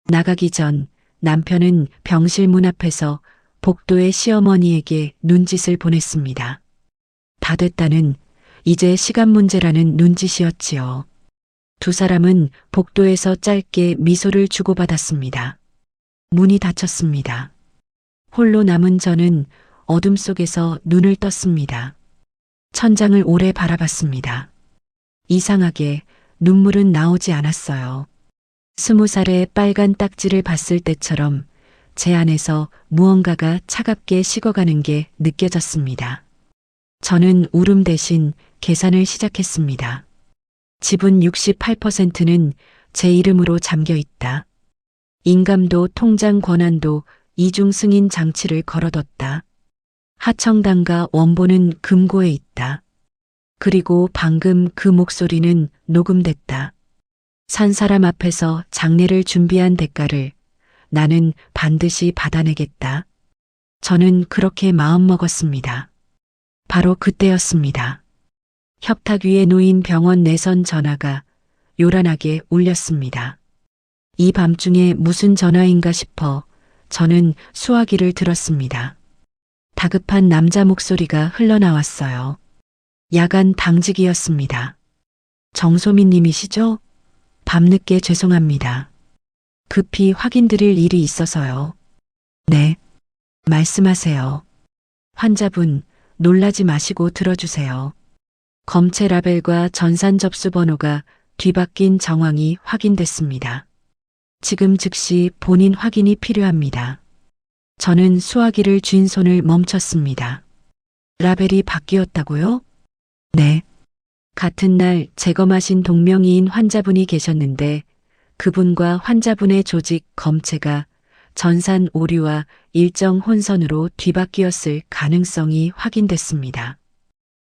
나가기 전 남편은 병실 문 앞에서 복도의 시어머니에게 눈짓을 보냈습니다. 다 됐다는, 이제 시간 문제라는 눈짓이었지요. 두 사람은 복도에서 짧게 미소를 주고받았습니다. 문이 닫혔습니다. 홀로 남은 저는 어둠 속에서 눈을 떴습니다. 천장을 오래 바라봤습니다. 이상하게 눈물은 나오지 않았어요. 20살의 빨간 딱지를 봤을 때처럼 제 안에서 무언가가 차갑게 식어가는 게 느껴졌습니다. 저는 울음 대신 계산을 시작했습니다. 지분 68%는 제 이름으로 잠겨 있다. 인감도 통장 권한도 이중 승인 장치를 걸어뒀다. 하청단과 원본은 금고에 있다. 그리고 방금 그 목소리는 녹음됐다. 산 사람 앞에서 장례를 준비한 대가를 나는 반드시 받아내겠다. 저는 그렇게 마음먹었습니다. 바로 그때였습니다. 협탁 위에 놓인 병원 내선 전화가 요란하게 울렸습니다. 이 밤중에 무슨 전화인가 싶어 저는 수화기를 들었습니다. 다급한 남자 목소리가 흘러나왔어요. 야간 당직이었습니다. 정소민 님이시죠? 밤늦게 죄송합니다. 급히 확인드릴 일이 있어서요. 네. 말씀하세요. 환자분, 놀라지 마시고 들어주세요. 검체 라벨과 전산 접수 번호가 뒤바뀐 정황이 확인됐습니다. 지금 즉시 본인 확인이 필요합니다. 저는 수화기를 쥔 손을 멈췄습니다. 라벨이 바뀌었다고요? 네. 같은 날 재검하신 동명이인 환자분이 계셨는데 그분과 환자분의 조직 검체가 전산 오류와 일정 혼선으로 뒤바뀌었을 가능성이 확인됐습니다.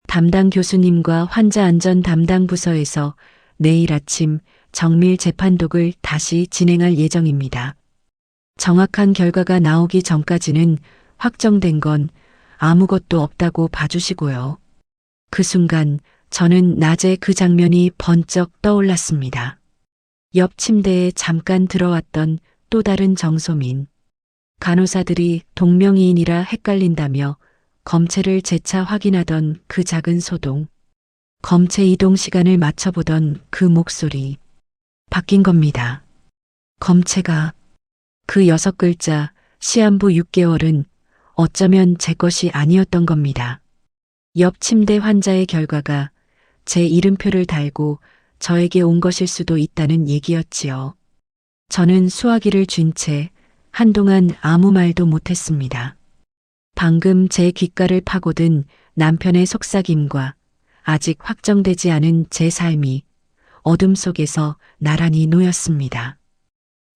담당 교수님과 환자 안전 담당 부서에서 내일 아침 정밀 재판독을 다시 진행할 예정입니다. 정확한 결과가 나오기 전까지는 확정된 건 아무것도 없다고 봐주시고요. 그 순간 저는 낮에 그 장면이 번쩍 떠올랐습니다. 옆 침대에 잠깐 들어왔던 또 다른 정소민. 간호사들이 동명이인이라 헷갈린다며 검체를 재차 확인하던 그 작은 소동. 검체 이동 시간을 맞춰보던 그 목소리. 바뀐 겁니다. 검체가 그 6글자 시한부 6개월은 어쩌면 제 것이 아니었던 겁니다. 옆 침대 환자의 결과가 제 이름표를 달고 저에게 온 것일 수도 있다는 얘기였지요. 저는 수화기를 쥔 채 한동안 아무 말도 못했습니다. 방금 제 귓가를 파고든 남편의 속삭임과 아직 확정되지 않은 제 삶이 어둠 속에서 나란히 놓였습니다.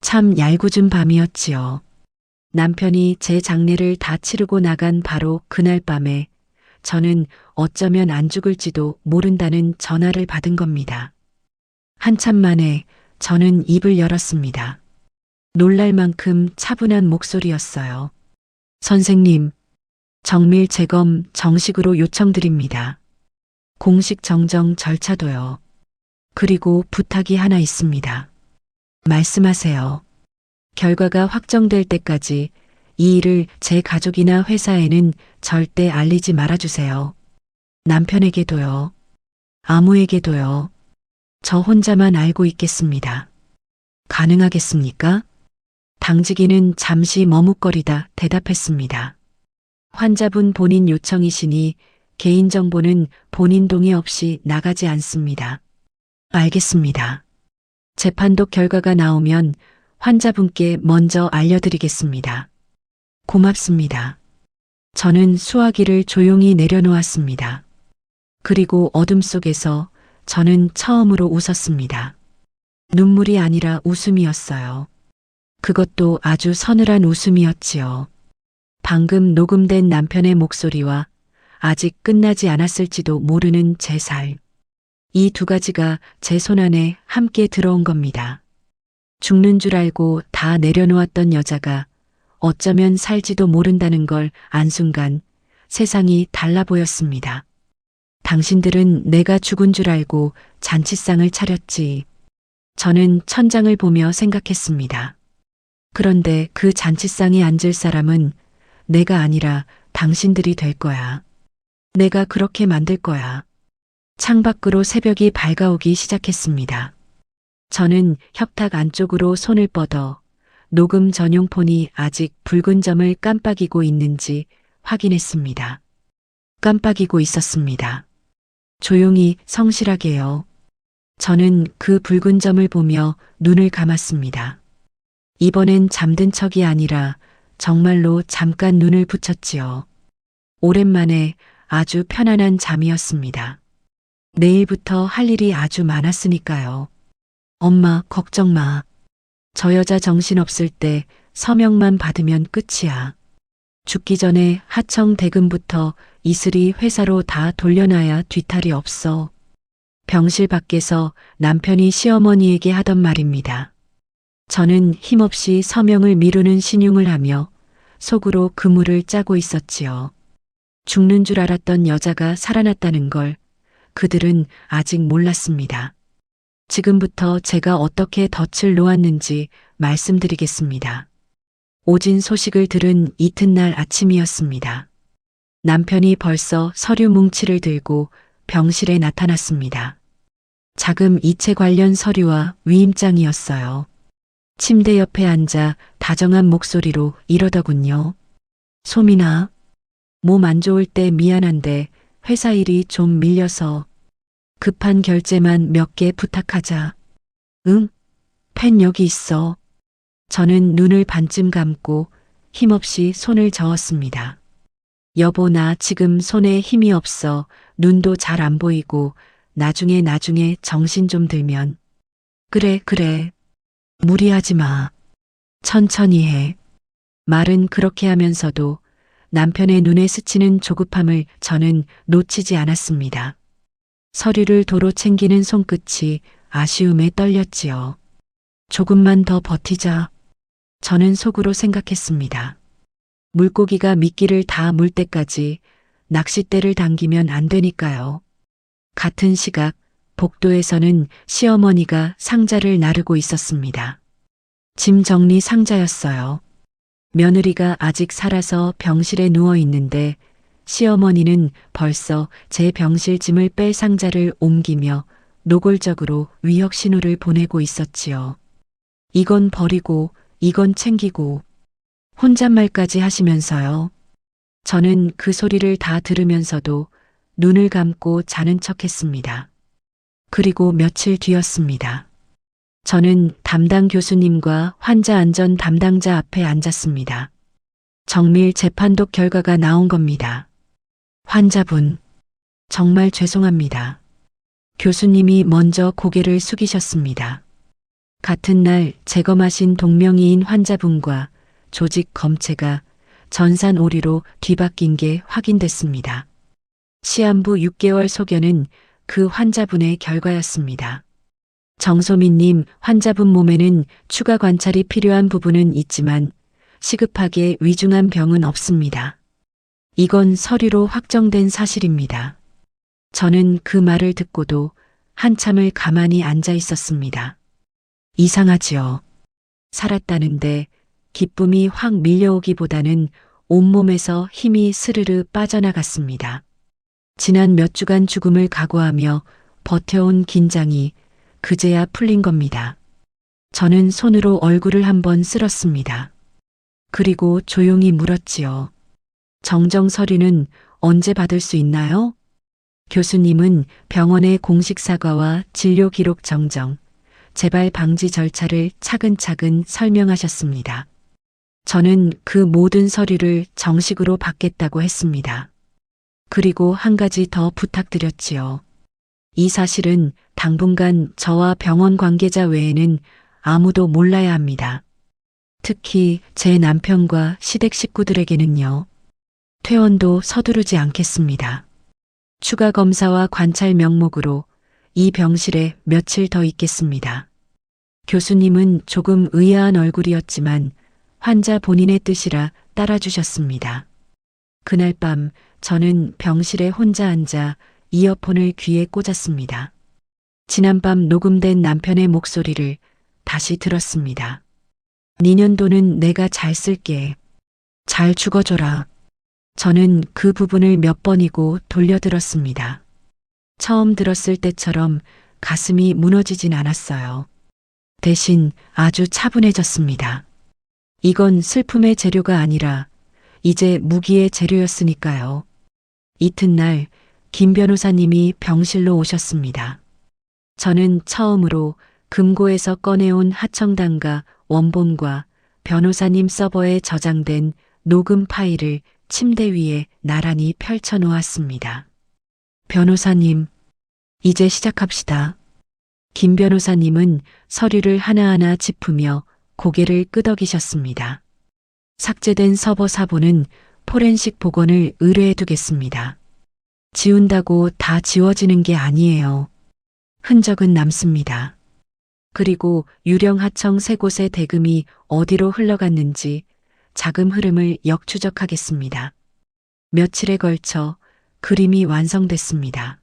참 얄궂은 밤이었지요. 남편이 제 장례를 다 치르고 나간 바로 그날 밤에 저는 어쩌면 안 죽을지도 모른다는 전화를 받은 겁니다. 한참 만에 저는 입을 열었습니다. 놀랄 만큼 차분한 목소리였어요. 선생님, 정밀 재검 정식으로 요청드립니다. 공식 정정 절차도요. 그리고 부탁이 하나 있습니다. 말씀하세요. 결과가 확정될 때까지 이 일을 제 가족이나 회사에는 절대 알리지 말아주세요. 남편에게도요. 아무에게도요. 저 혼자만 알고 있겠습니다. 가능하겠습니까? 당직인은 잠시 머뭇거리다 대답했습니다. 환자분 본인 요청이시니 개인정보는 본인 동의 없이 나가지 않습니다. 알겠습니다. 재판독 결과가 나오면 환자분께 먼저 알려드리겠습니다. 고맙습니다. 저는 수화기를 조용히 내려놓았습니다. 그리고 어둠 속에서 저는 처음으로 웃었습니다. 눈물이 아니라 웃음이었어요. 그것도 아주 서늘한 웃음이었지요. 방금 녹음된 남편의 목소리와 아직 끝나지 않았을지도 모르는 제 삶. 이 두 가지가 제 손안에 함께 들어온 겁니다. 죽는 줄 알고 다 내려놓았던 여자가 어쩌면 살지도 모른다는 걸 안 순간 세상이 달라 보였습니다. 당신들은 내가 죽은 줄 알고 잔치상을 차렸지. 저는 천장을 보며 생각했습니다. 그런데 그 잔치상에 앉을 사람은 내가 아니라 당신들이 될 거야. 내가 그렇게 만들 거야. 창밖으로 새벽이 밝아오기 시작했습니다. 저는 협탁 안쪽으로 손을 뻗어 녹음 전용 폰이 아직 붉은 점을 깜빡이고 있는지 확인했습니다. 깜빡이고 있었습니다. 조용히 성실하게요. 저는 그 붉은 점을 보며 눈을 감았습니다. 이번엔 잠든 척이 아니라 정말로 잠깐 눈을 붙였지요. 오랜만에 아주 편안한 잠이었습니다. 내일부터 할 일이 아주 많았으니까요. 엄마, 걱정 마. 저 여자 정신없을 때 서명만 받으면 끝이야. 죽기 전에 하청 대금부터 이슬이 회사로 다 돌려놔야 뒤탈이 없어. 병실 밖에서 남편이 시어머니에게 하던 말입니다. 저는 힘없이 서명을 미루는 신용을 하며 속으로 그물을 짜고 있었지요. 죽는 줄 알았던 여자가 살아났다는 걸 그들은 아직 몰랐습니다. 지금부터 제가 어떻게 덫을 놓았는지 말씀드리겠습니다. 오진 소식을 들은 이튿날 아침이었습니다. 남편이 벌써 서류 뭉치를 들고 병실에 나타났습니다. 자금 이체 관련 서류와 위임장이었어요. 침대 옆에 앉아 다정한 목소리로 이러더군요. 소민아, 몸 안 좋을 때 미안한데 회사 일이 좀 밀려서 급한 결제만 몇 개 부탁하자. 응? 펜 여기 있어. 저는 눈을 반쯤 감고 힘없이 손을 저었습니다. 여보, 나 지금 손에 힘이 없어. 눈도 잘 안 보이고 나중에 정신 좀 들면. 그래. 무리하지 마. 천천히 해. 말은 그렇게 하면서도 남편의 눈에 스치는 조급함을 저는 놓치지 않았습니다. 서류를 도로 챙기는 손끝이 아쉬움에 떨렸지요. 조금만 더 버티자. 저는 속으로 생각했습니다. 물고기가 미끼를 다 물 때까지 낚싯대를 당기면 안 되니까요. 같은 시각 복도에서는 시어머니가 상자를 나르고 있었습니다. 짐 정리 상자였어요. 며느리가 아직 살아서 병실에 누워 있는데 시어머니는 벌써 제 병실 짐을 뺄 상자를 옮기며 노골적으로 위협 신호를 보내고 있었지요. 이건 버리고 이건 챙기고 혼잣말까지 하시면서요. 저는 그 소리를 다 들으면서도 눈을 감고 자는 척했습니다. 그리고 며칠 뒤였습니다. 저는 담당 교수님과 환자 안전 담당자 앞에 앉았습니다. 정밀 재판독 결과가 나온 겁니다. 환자분, 정말 죄송합니다. 교수님이 먼저 고개를 숙이셨습니다. 같은 날 재검하신 동명이인 환자분과 조직 검체가 전산 오류로 뒤바뀐 게 확인됐습니다. 시한부 6개월 소견은 그 환자분의 결과였습니다. 정소민님, 환자분 몸에는 추가 관찰이 필요한 부분은 있지만 시급하게 위중한 병은 없습니다. 이건 서류로 확정된 사실입니다. 저는 그 말을 듣고도 한참을 가만히 앉아 있었습니다. 이상하지요. 살았다는데 기쁨이 확 밀려오기보다는 온몸에서 힘이 스르르 빠져나갔습니다. 지난 몇 주간 죽음을 각오하며 버텨온 긴장이 그제야 풀린 겁니다. 저는 손으로 얼굴을 한번 쓸었습니다. 그리고 조용히 물었지요. 정정 서류는 언제 받을 수 있나요? 교수님은 병원의 공식 사과와 진료 기록 정정, 재발 방지 절차를 차근차근 설명하셨습니다. 저는 그 모든 서류를 정식으로 받겠다고 했습니다. 그리고 한 가지 더 부탁드렸지요. 이 사실은 당분간 저와 병원 관계자 외에는 아무도 몰라야 합니다. 특히 제 남편과 시댁 식구들에게는요. 퇴원도 서두르지 않겠습니다. 추가 검사와 관찰 명목으로 이 병실에 며칠 더 있겠습니다. 교수님은 조금 의아한 얼굴이었지만 환자 본인의 뜻이라 따라주셨습니다. 그날 밤 저는 병실에 혼자 앉아 이어폰을 귀에 꽂았습니다. 지난밤 녹음된 남편의 목소리를 다시 들었습니다. 니년도는 내가 잘 쓸게. 잘 죽어줘라. 저는 그 부분을 몇 번이고 돌려들었습니다. 처음 들었을 때처럼 가슴이 무너지진 않았어요. 대신 아주 차분해졌습니다. 이건 슬픔의 재료가 아니라 이제 무기의 재료였으니까요. 이튿날 김 변호사님이 병실로 오셨습니다. 저는 처음으로 금고에서 꺼내온 하청단과 원본과 변호사님 서버에 저장된 녹음 파일을 침대 위에 나란히 펼쳐 놓았습니다. 변호사님, 이제 시작합시다. 김 변호사님은 서류를 하나하나 짚으며 고개를 끄덕이셨습니다. 삭제된 서버 사본은 포렌식 복원을 의뢰해 두겠습니다. 지운다고 다 지워지는 게 아니에요. 흔적은 남습니다. 그리고 유령 하청 세 곳의 대금이 어디로 흘러갔는지 자금 흐름을 역추적하겠습니다. 며칠에 걸쳐 그림이 완성됐습니다.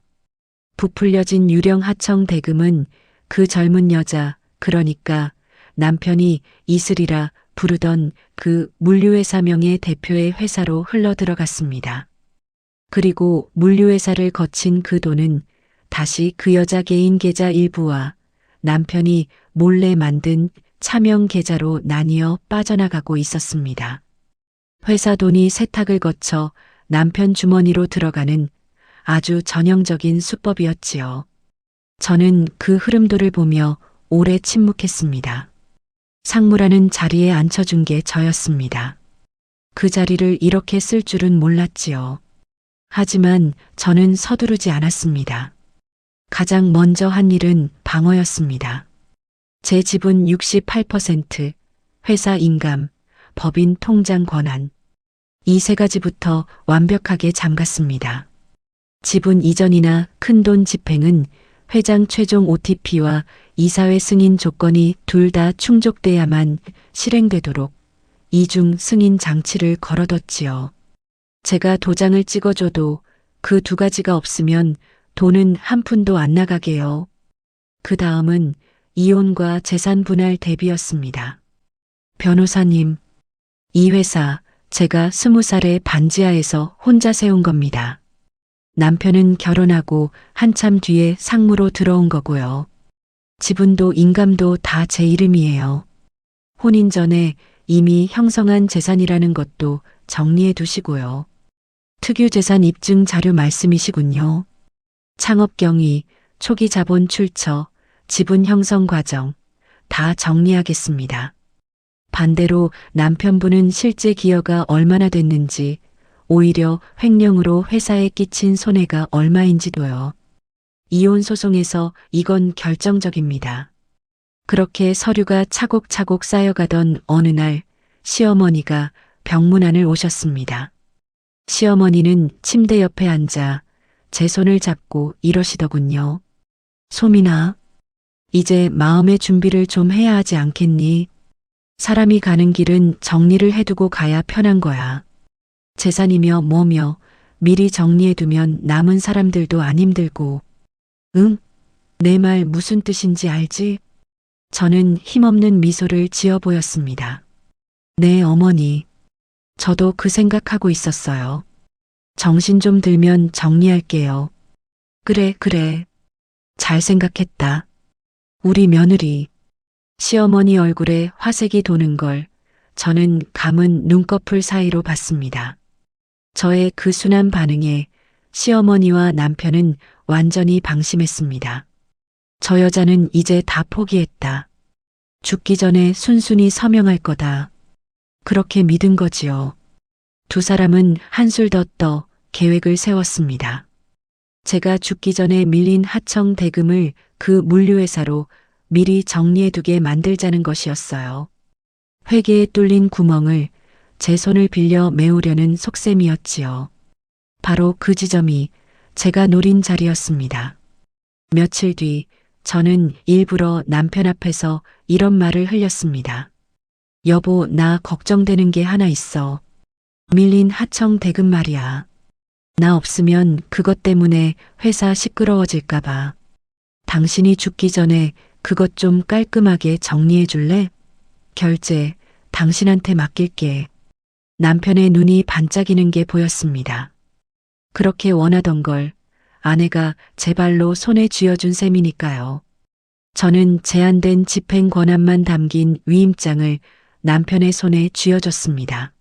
부풀려진 유령 하청 대금은 그 젊은 여자, 그러니까 남편이 이슬이라 부르던 그 물류회사명의 대표의 회사로 흘러들어갔습니다. 그리고 물류회사를 거친 그 돈은 다시 그 여자 개인 계좌 일부와 남편이 몰래 만든 차명 계좌로 나뉘어 빠져나가고 있었습니다. 회사 돈이 세탁을 거쳐 남편 주머니로 들어가는 아주 전형적인 수법이었지요. 저는 그 흐름도를 보며 오래 침묵했습니다. 상무라는 자리에 앉혀준 게 저였습니다. 그 자리를 이렇게 쓸 줄은 몰랐지요. 하지만 저는 서두르지 않았습니다. 가장 먼저 한 일은 방어였습니다. 제 지분 68%, 회사 인감, 법인 통장 권한. 이 세 가지부터 완벽하게 잠갔습니다. 지분 이전이나 큰돈 집행은 회장 최종 OTP와 이사회 승인 조건이 둘 다 충족돼야만 실행되도록 이중 승인 장치를 걸어뒀지요. 제가 도장을 찍어줘도 그 두 가지가 없으면 돈은 한 푼도 안 나가게요. 그 다음은 이혼과 재산 분할 대비였습니다. 변호사님, 이 회사 제가 20살에 반지하에서 혼자 세운 겁니다. 남편은 결혼하고 한참 뒤에 상무로 들어온 거고요. 지분도 인감도 다 제 이름이에요. 혼인 전에 이미 형성한 재산이라는 것도 정리해 두시고요. 특유재산 입증 자료 말씀이시군요. 창업 경위, 초기 자본 출처, 지분 형성 과정 다 정리하겠습니다. 반대로 남편분은 실제 기여가 얼마나 됐는지, 오히려 횡령으로 회사에 끼친 손해가 얼마인지도요. 이혼 소송에서 이건 결정적입니다. 그렇게 서류가 차곡차곡 쌓여가던 어느 날 시어머니가 병문안을 오셨습니다. 시어머니는 침대 옆에 앉아 제 손을 잡고 이러시더군요. 소민아, 이제 마음의 준비를 좀 해야 하지 않겠니? 사람이 가는 길은 정리를 해두고 가야 편한 거야. 재산이며 뭐며 미리 정리해두면 남은 사람들도 안 힘들고. 응? 내 말 무슨 뜻인지 알지? 저는 힘없는 미소를 지어 보였습니다. 네, 어머니. 저도 그 생각하고 있었어요. 정신 좀 들면 정리할게요. 그래, 그래. 잘 생각했다. 우리 며느리. 시어머니 얼굴에 화색이 도는 걸 저는 감은 눈꺼풀 사이로 봤습니다. 저의 그 순한 반응에 시어머니와 남편은 완전히 방심했습니다. 저 여자는 이제 다 포기했다. 죽기 전에 순순히 서명할 거다. 그렇게 믿은 거지요. 두 사람은 한술 더 떠 계획을 세웠습니다. 제가 죽기 전에 밀린 하청 대금을 그 물류회사로 미리 정리해두게 만들자는 것이었어요. 회계에 뚫린 구멍을 제 손을 빌려 메우려는 속셈이었지요. 바로 그 지점이 제가 노린 자리였습니다. 며칠 뒤 저는 일부러 남편 앞에서 이런 말을 흘렸습니다. 여보, 나 걱정되는 게 하나 있어. 밀린 하청 대금 말이야. 나 없으면 그것 때문에 회사 시끄러워질까 봐. 당신이 죽기 전에 그것 좀 깔끔하게 정리해 줄래? 결제 당신한테 맡길게. 남편의 눈이 반짝이는 게 보였습니다. 그렇게 원하던 걸 아내가 제 발로 손에 쥐어준 셈이니까요. 저는 제한된 집행 권한만 담긴 위임장을 남편의 손에 쥐어줬습니다.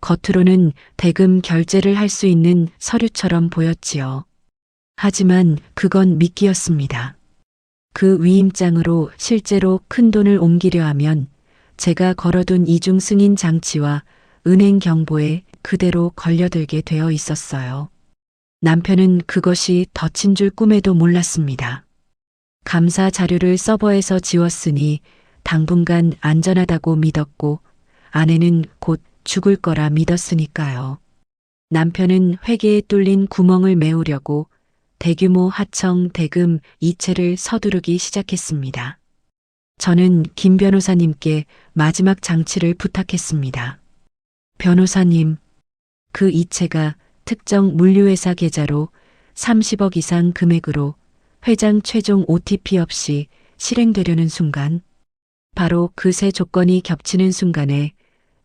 겉으로는 대금 결제를 할 수 있는 서류처럼 보였지요. 하지만 그건 미끼였습니다. 그 위임장으로 실제로 큰 돈을 옮기려 하면 제가 걸어둔 이중 승인 장치와 은행 경보에 그대로 걸려들게 되어 있었어요. 남편은 그것이 덫인 줄 꿈에도 몰랐습니다. 감사 자료를 서버에서 지웠으니 당분간 안전하다고 믿었고 아내는 곧 죽을 거라 믿었으니까요. 남편은 회계에 뚫린 구멍을 메우려고 대규모 하청 대금 이체를 서두르기 시작했습니다. 저는 김 변호사님께 마지막 장치를 부탁했습니다. 변호사님, 그 이체가 특정 물류회사 계좌로 30억 이상 금액으로 회장 최종 OTP 없이 실행되려는 순간, 바로 그 세 조건이 겹치는 순간에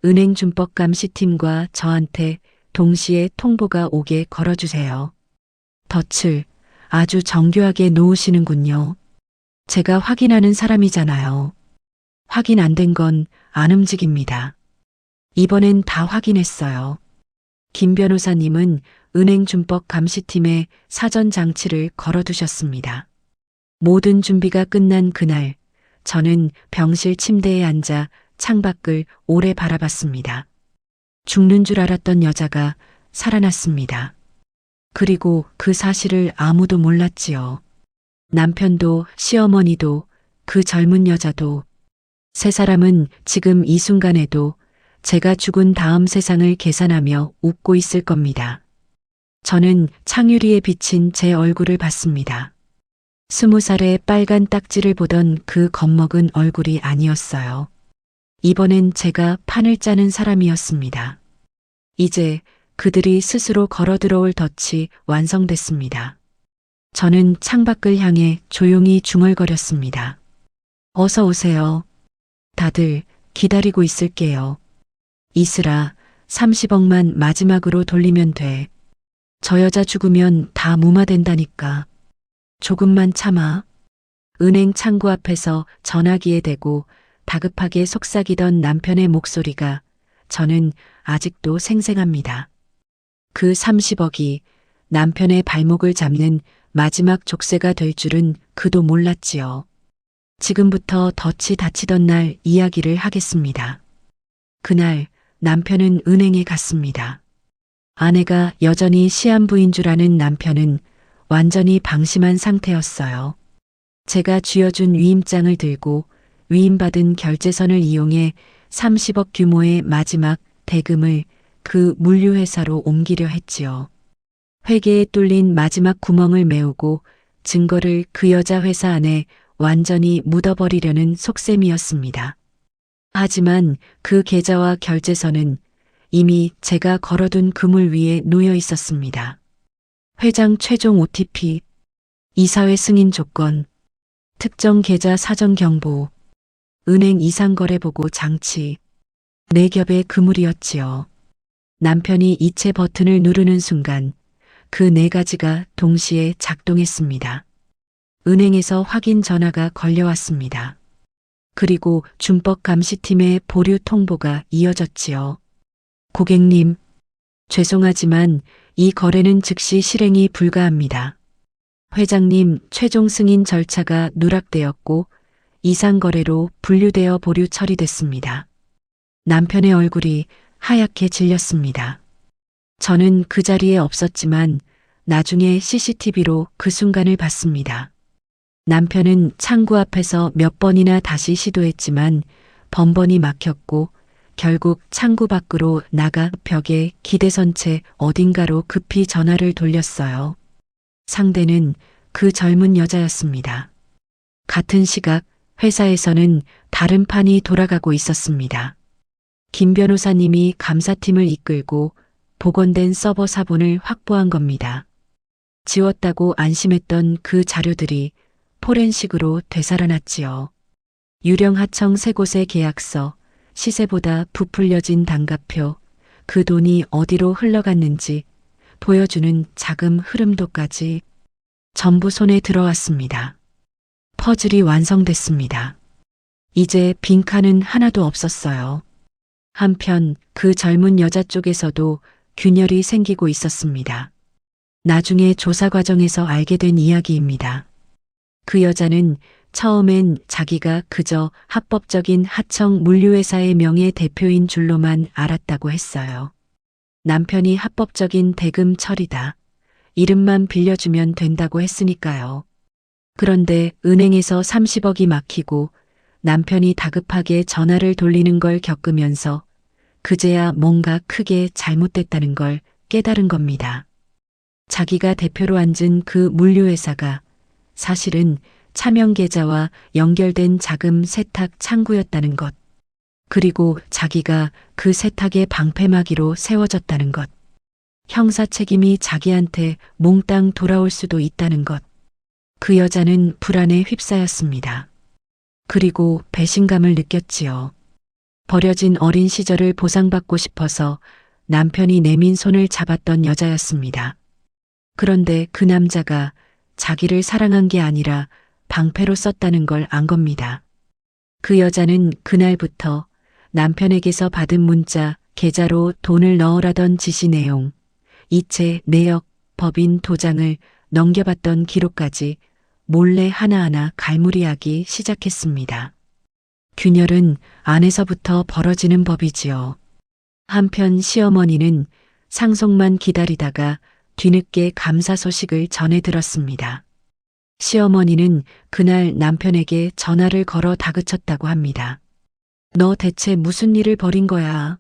은행준법감시팀과 저한테 동시에 통보가 오게 걸어주세요. 덫을 아주 정교하게 놓으시는군요. 제가 확인하는 사람이잖아요. 확인 안 된 건 안 움직입니다. 이번엔 다 확인했어요. 김 변호사님은 은행준법감시팀에 사전 장치를 걸어두셨습니다. 모든 준비가 끝난 그날, 저는 병실 침대에 앉아 창밖을 오래 바라봤습니다. 죽는 줄 알았던 여자가 살아났습니다. 그리고 그 사실을 아무도 몰랐지요. 남편도 시어머니도 그 젊은 여자도 세 사람은 지금 이 순간에도 제가 죽은 다음 세상을 계산하며 웃고 있을 겁니다. 저는 창유리에 비친 제 얼굴을 봤습니다. 20살에 빨간 딱지를 보던 그 겁먹은 얼굴이 아니었어요. 이번엔 제가 판을 짜는 사람이었습니다. 이제 그들이 스스로 걸어 들어올 덫이 완성됐습니다. 저는 창밖을 향해 조용히 중얼거렸습니다. 어서 오세요. 다들 기다리고 있을게요. 이슬아, 30억만 마지막으로 돌리면 돼. 저 여자 죽으면 다 무마된다니까. 조금만 참아. 은행 창구 앞에서 전화기에 대고 다급하게 속삭이던 남편의 목소리가 저는 아직도 생생합니다. 그 30억이 남편의 발목을 잡는 마지막 족쇄가 될 줄은 그도 몰랐지요. 지금부터 덫이 닫히던 날 이야기를 하겠습니다. 그날 남편은 은행에 갔습니다. 아내가 여전히 시한부인 줄 아는 남편은 완전히 방심한 상태였어요. 제가 쥐어준 위임장을 들고 위임받은 결제선을 이용해 30억 규모의 마지막 대금을 그 물류회사로 옮기려 했지요. 회계에 뚫린 마지막 구멍을 메우고 증거를 그 여자 회사 안에 완전히 묻어버리려는 속셈이었습니다. 하지만 그 계좌와 결제선은 이미 제가 걸어둔 그물 위에 놓여 있었습니다. 회장 최종 OTP, 이사회 승인 조건, 특정 계좌 사전 경보, 은행 이상거래 보고 장치, 네 겹의 그물이었지요. 남편이 이체 버튼을 누르는 순간 그 네 가지가 동시에 작동했습니다. 은행에서 확인 전화가 걸려왔습니다. 그리고 준법 감시팀의 보류 통보가 이어졌지요. 고객님, 죄송하지만 이 거래는 즉시 실행이 불가합니다. 회장님 최종 승인 절차가 누락되었고 이상 거래로 분류되어 보류 처리됐습니다. 남편의 얼굴이 하얗게 질렸습니다. 저는 그 자리에 없었지만 나중에 CCTV로 그 순간을 봤습니다. 남편은 창구 앞에서 몇 번이나 다시 시도했지만 번번이 막혔고 결국 창구 밖으로 나가 벽에 기대선 채 어딘가로 급히 전화를 돌렸어요. 상대는 그 젊은 여자였습니다. 같은 시각 회사에서는 다른 판이 돌아가고 있었습니다. 김 변호사님이 감사팀을 이끌고 복원된 서버 사본을 확보한 겁니다. 지웠다고 안심했던 그 자료들이 포렌식으로 되살아났지요. 유령 하청 세 곳의 계약서, 시세보다 부풀려진 단가표, 그 돈이 어디로 흘러갔는지 보여주는 자금 흐름도까지 전부 손에 들어왔습니다. 퍼즐이 완성됐습니다. 이제 빈칸은 하나도 없었어요. 한편 그 젊은 여자 쪽에서도 균열이 생기고 있었습니다. 나중에 조사 과정에서 알게 된 이야기입니다. 그 여자는 처음엔 자기가 그저 합법적인 하청 물류회사의 명예 대표인 줄로만 알았다고 했어요. 남편이 합법적인 대금 처리다. 이름만 빌려주면 된다고 했으니까요. 그런데 은행에서 30억이 막히고 남편이 다급하게 전화를 돌리는 걸 겪으면서 그제야 뭔가 크게 잘못됐다는 걸 깨달은 겁니다. 자기가 대표로 앉은 그 물류회사가 사실은 차명 계좌와 연결된 자금 세탁 창구였다는 것. 그리고 자기가 그 세탁의 방패막이로 세워졌다는 것. 형사 책임이 자기한테 몽땅 돌아올 수도 있다는 것. 그 여자는 불안에 휩싸였습니다. 그리고 배신감을 느꼈지요. 버려진 어린 시절을 보상받고 싶어서 남편이 내민 손을 잡았던 여자였습니다. 그런데 그 남자가 자기를 사랑한 게 아니라 방패로 썼다는 걸 안 겁니다. 그 여자는 그날부터 남편에게서 받은 문자, 계좌로 돈을 넣으라던 지시 내용, 이체, 내역, 법인 도장을 넘겨봤던 기록까지 몰래 하나하나 갈무리하기 시작했습니다. 균열은 안에서부터 벌어지는 법이지요. 한편 시어머니는 상속만 기다리다가 뒤늦게 감사 소식을 전해 들었습니다. 시어머니는 그날 남편에게 전화를 걸어 다그쳤다고 합니다. 너 대체 무슨 일을 벌인 거야?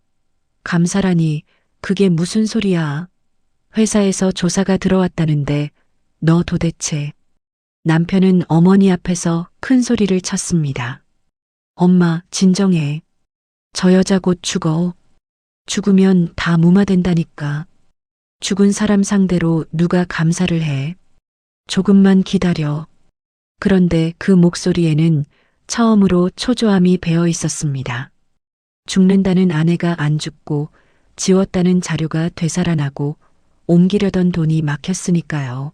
감사라니 그게 무슨 소리야? 회사에서 조사가 들어왔다는데 너 도대체 남편은 어머니 앞에서 큰 소리를 쳤습니다. 엄마, 진정해. 저 여자 곧 죽어. 죽으면 다 무마된다니까. 죽은 사람 상대로 누가 감사를 해. 조금만 기다려. 그런데 그 목소리에는 처음으로 초조함이 배어 있었습니다. 죽는다는 아내가 안 죽고 지웠다는 자료가 되살아나고 옮기려던 돈이 막혔으니까요.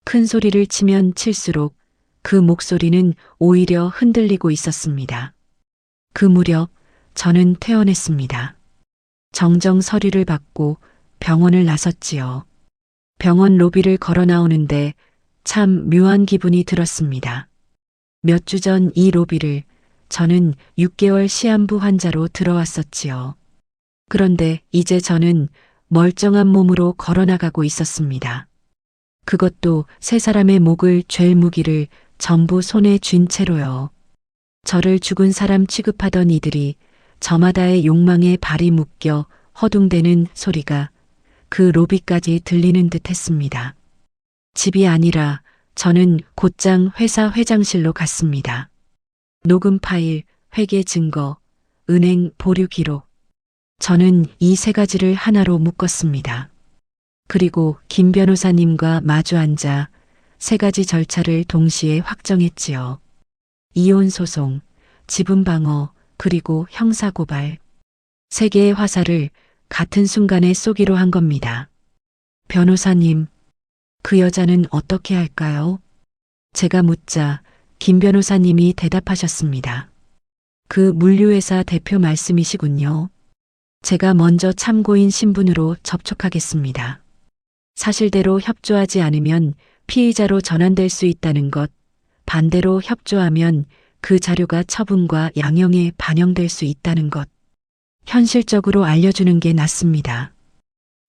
큰 소리를 치면 칠수록 그 목소리는 오히려 흔들리고 있었습니다. 그 무렵 저는 퇴원했습니다. 정정 서류를 받고 병원을 나섰지요. 병원 로비를 걸어 나오는데 참 묘한 기분이 들었습니다. 몇 주 전 이 로비를 저는 6개월 시한부 환자로 들어왔었지요. 그런데 이제 저는 멀쩡한 몸으로 걸어나가고 있었습니다. 그것도 세 사람의 목을 쥘 무기를 전부 손에 쥔 채로요. 저를 죽은 사람 취급하던 이들이 저마다의 욕망에 발이 묶여 허둥대는 소리가 그 로비까지 들리는 듯 했습니다. 집이 아니라 저는 곧장 회사 회장실로 갔습니다. 녹음 파일, 회계 증거, 은행 보류 기록. 저는 이 세 가지를 하나로 묶었습니다. 그리고 김 변호사님과 마주 앉아 세 가지 절차를 동시에 확정했지요. 이혼 소송, 지분 방어, 그리고 형사 고발. 세 개의 화살을 같은 순간에 쏘기로 한 겁니다. 변호사님, 그 여자는 어떻게 할까요? 제가 묻자 김 변호사님이 대답하셨습니다. 그 물류회사 대표 말씀이시군요. 제가 먼저 참고인 신분으로 접촉하겠습니다. 사실대로 협조하지 않으면 피의자로 전환될 수 있다는 것, 반대로 협조하면 그 자료가 처분과 양형에 반영될 수 있다는 것. 현실적으로 알려주는 게 낫습니다.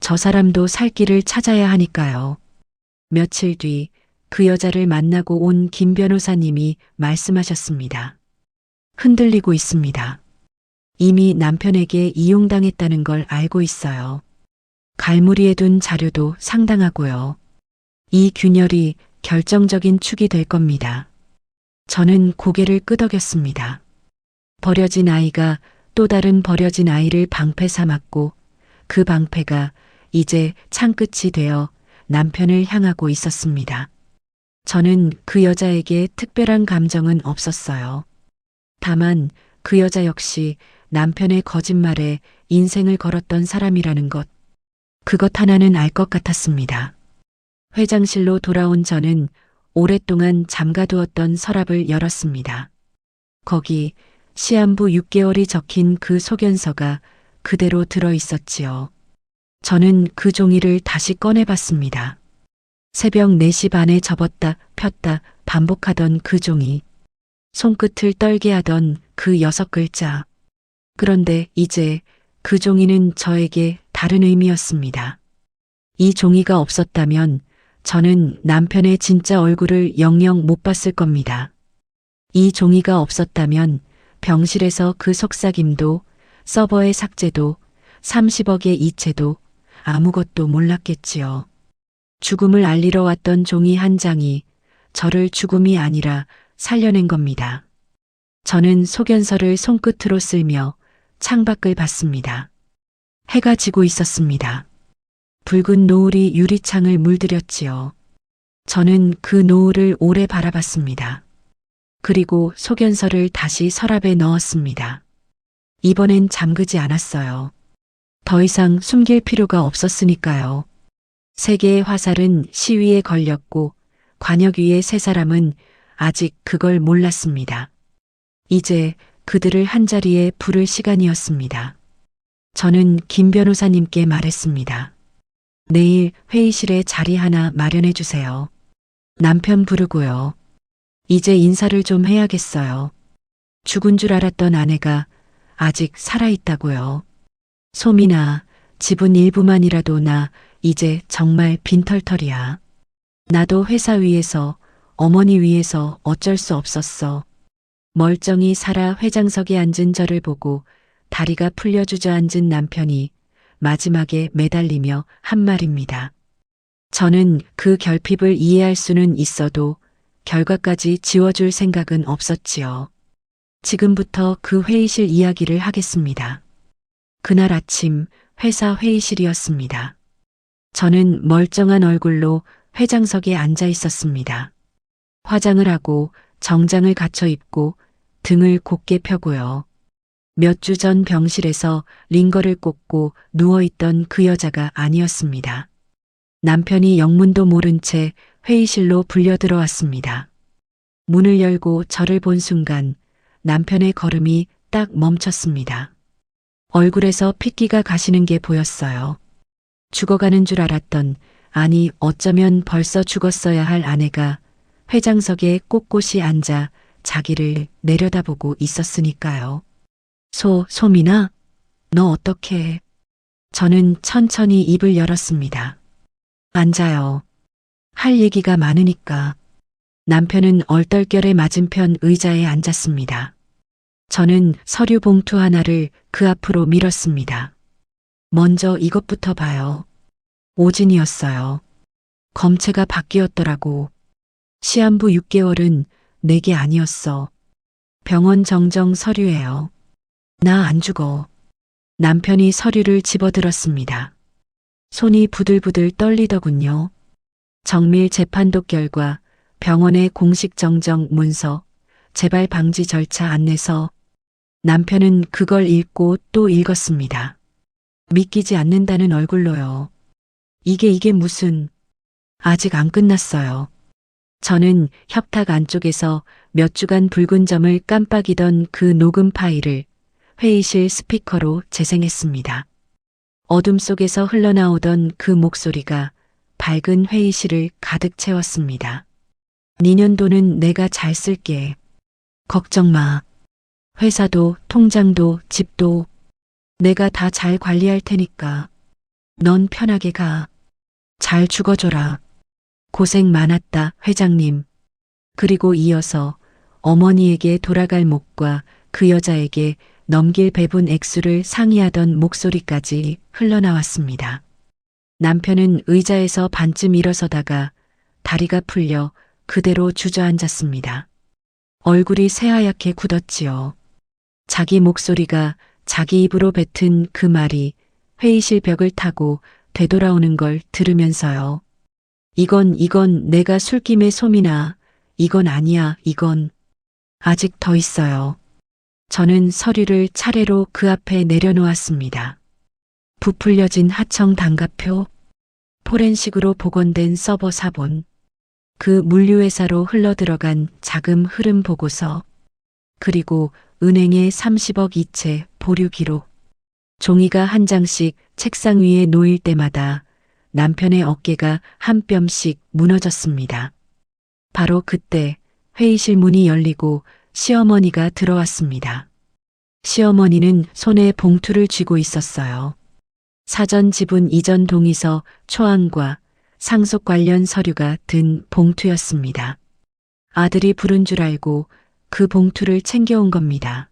저 사람도 살 길을 찾아야 하니까요. 며칠 뒤 그 여자를 만나고 온 김 변호사님이 말씀하셨습니다. 흔들리고 있습니다. 이미 남편에게 이용당했다는 걸 알고 있어요. 갈무리에 둔 자료도 상당하고요. 이 균열이 결정적인 축이 될 겁니다. 저는 고개를 끄덕였습니다. 버려진 아이가 또 다른 버려진 아이를 방패 삼았고 그 방패가 이제 창끝이 되어 남편을 향하고 있었습니다. 저는 그 여자에게 특별한 감정은 없었어요. 다만 그 여자 역시 남편의 거짓말에 인생을 걸었던 사람이라는 것, 그것 하나는 알 것 같았습니다. 회장실로 돌아온 저는 오랫동안 잠가두었던 서랍을 열었습니다. 거기 시한부 6개월이 적힌 그 소견서가 그대로 들어 있었지요. 저는 그 종이를 다시 꺼내봤습니다. 새벽 4시 반에 접었다 폈다 반복하던 그 종이, 손끝을 떨게 하던 그 6글자. 그런데 이제 그 종이는 저에게 다른 의미였습니다. 이 종이가 없었다면 저는 남편의 진짜 얼굴을 영영 못 봤을 겁니다. 이 종이가 없었다면 병실에서 그 속삭임도, 서버의 삭제도, 30억의 이체도 아무것도 몰랐겠지요. 죽음을 알리러 왔던 종이 한 장이 저를 죽음이 아니라 살려낸 겁니다. 저는 소견서를 손끝으로 쓸며 창밖을 봤습니다. 해가 지고 있었습니다. 붉은 노을이 유리창을 물들였지요. 저는 그 노을을 오래 바라봤습니다. 그리고 소견서를 다시 서랍에 넣었습니다. 이번엔 잠그지 않았어요. 더 이상 숨길 필요가 없었으니까요. 세 개의 화살은 시위에 걸렸고 관역 위의 세 사람은 아직 그걸 몰랐습니다. 이제 그들을 한자리에 부를 시간이었습니다. 저는 김 변호사님께 말했습니다. 내일 회의실에 자리 하나 마련해 주세요. 남편 부르고요. 이제 인사를 좀 해야겠어요. 죽은 줄 알았던 아내가 아직 살아있다고요. 소민아, 집은 일부만이라도 나 이제 정말 빈털털이야. 나도 회사 위에서, 어머니 위에서 어쩔 수 없었어. 멀쩡히 살아 회장석에 앉은 저를 보고 다리가 풀려 주저앉은 남편이 마지막에 매달리며 한 말입니다. 저는 그 결핍을 이해할 수는 있어도 결과까지 지워줄 생각은 없었지요. 지금부터 그 회의실 이야기를 하겠습니다. 그날 아침 회사 회의실이었습니다. 저는 멀쩡한 얼굴로 회장석에 앉아 있었습니다. 화장을 하고 정장을 갖춰 입고 등을 곧게 펴고요. 몇 주 전 병실에서 링거를 꽂고 누워있던 그 여자가 아니었습니다. 남편이 영문도 모른 채 회의실로 불려 들어왔습니다. 문을 열고 저를 본 순간 남편의 걸음이 딱 멈췄습니다. 얼굴에서 핏기가 가시는 게 보였어요. 죽어가는 줄 알았던, 아니 어쩌면 벌써 죽었어야 할 아내가 회장석에 꼿꼿이 앉아 자기를 내려다보고 있었으니까요. 소민아, 너 어떡해? 저는 천천히 입을 열었습니다. 앉아요. 할 얘기가 많으니까. 남편은 얼떨결에 맞은편 의자에 앉았습니다. 저는 서류 봉투 하나를 그 앞으로 밀었습니다. 먼저 이것부터 봐요. 오진이었어요. 검체가 바뀌었더라고. 시한부 6개월은 내게 아니었어. 병원 정정 서류예요. 나 안 죽어. 남편이 서류를 집어들었습니다. 손이 부들부들 떨리더군요. 정밀 재판독 결과, 병원의 공식 정정 문서, 재발 방지 절차 안내서. 남편은 그걸 읽고 또 읽었습니다. 믿기지 않는다는 얼굴로요. 이게 무슨... 아직 안 끝났어요. 저는 협탁 안쪽에서 몇 주간 붉은 점을 깜빡이던 그 녹음 파일을 회의실 스피커로 재생했습니다. 어둠 속에서 흘러나오던 그 목소리가 밝은 회의실을 가득 채웠습니다. 니년 돈은 내가 잘 쓸게. 걱정 마. 회사도 통장도 집도 내가 다 잘 관리할 테니까. 넌 편하게 가. 잘 죽어줘라. 고생 많았다, 회장님. 그리고 이어서 어머니에게 돌아갈 목과 그 여자에게 넘길 배분 액수를 상의하던 목소리까지 흘러나왔습니다. 남편은 의자에서 반쯤 일어서다가 다리가 풀려 그대로 주저앉았습니다. 얼굴이 새하얗게 굳었지요. 자기 목소리가 자기 입으로 뱉은 그 말이 회의실 벽을 타고 되돌아오는 걸 들으면서요. 이건 내가 술김에 소민아. 이건 아니야, 이건. 아직 더 있어요. 저는 서류를 차례로 그 앞에 내려놓았습니다. 부풀려진 하청 단가표, 포렌식으로 복원된 서버 사본, 그 물류회사로 흘러들어간 자금 흐름 보고서, 그리고 은행의 30억 이체 보류 기록. 종이가 한 장씩 책상 위에 놓일 때마다 남편의 어깨가 한 뼘씩 무너졌습니다. 바로 그때 회의실 문이 열리고 시어머니가 들어왔습니다. 시어머니는 손에 봉투를 쥐고 있었어요. 사전 지분 이전 동의서 초안과 상속 관련 서류가 든 봉투였습니다. 아들이 부른 줄 알고 그 봉투를 챙겨온 겁니다.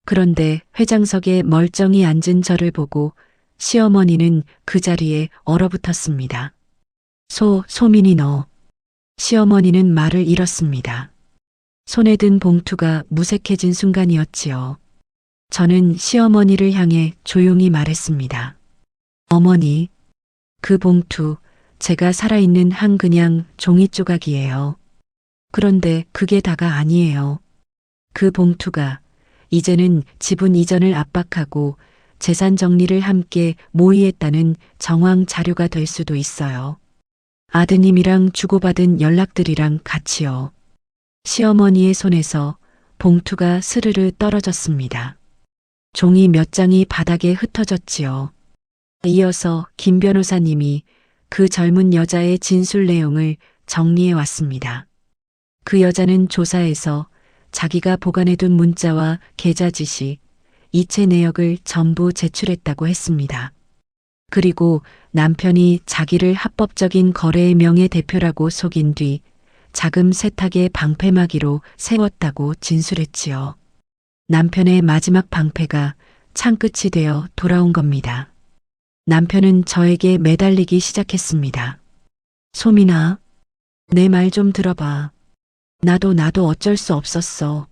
그런데 회장석에 멀쩡히 앉은 저를 보고 시어머니는 그 자리에 얼어붙었습니다. 소민이 너. 시어머니는 말을 잃었습니다. 손에 든 봉투가 무색해진 순간이었지요. 저는 시어머니를 향해 조용히 말했습니다. 어머니, 그 봉투 제가 살아있는 한 그냥 종이 조각이에요. 그런데 그게 다가 아니에요. 그 봉투가 이제는 지분 이전을 압박하고 재산 정리를 함께 모의했다는 정황 자료가 될 수도 있어요. 아드님이랑 주고받은 연락들이랑 같이요. 시어머니의 손에서 봉투가 스르르 떨어졌습니다. 종이 몇 장이 바닥에 흩어졌지요. 이어서 김 변호사님이 그 젊은 여자의 진술 내용을 정리해 왔습니다. 그 여자는 조사에서 자기가 보관해둔 문자와 계좌 지시, 이체 내역을 전부 제출했다고 했습니다. 그리고 남편이 자기를 합법적인 거래의 명예대표라고 속인 뒤 자금 세탁의 방패막이로 세웠다고 진술했지요. 남편의 마지막 방패가 창끝이 되어 돌아온 겁니다. 남편은 저에게 매달리기 시작했습니다. 소민아, 내 말 좀 들어봐. 나도 어쩔 수 없었어.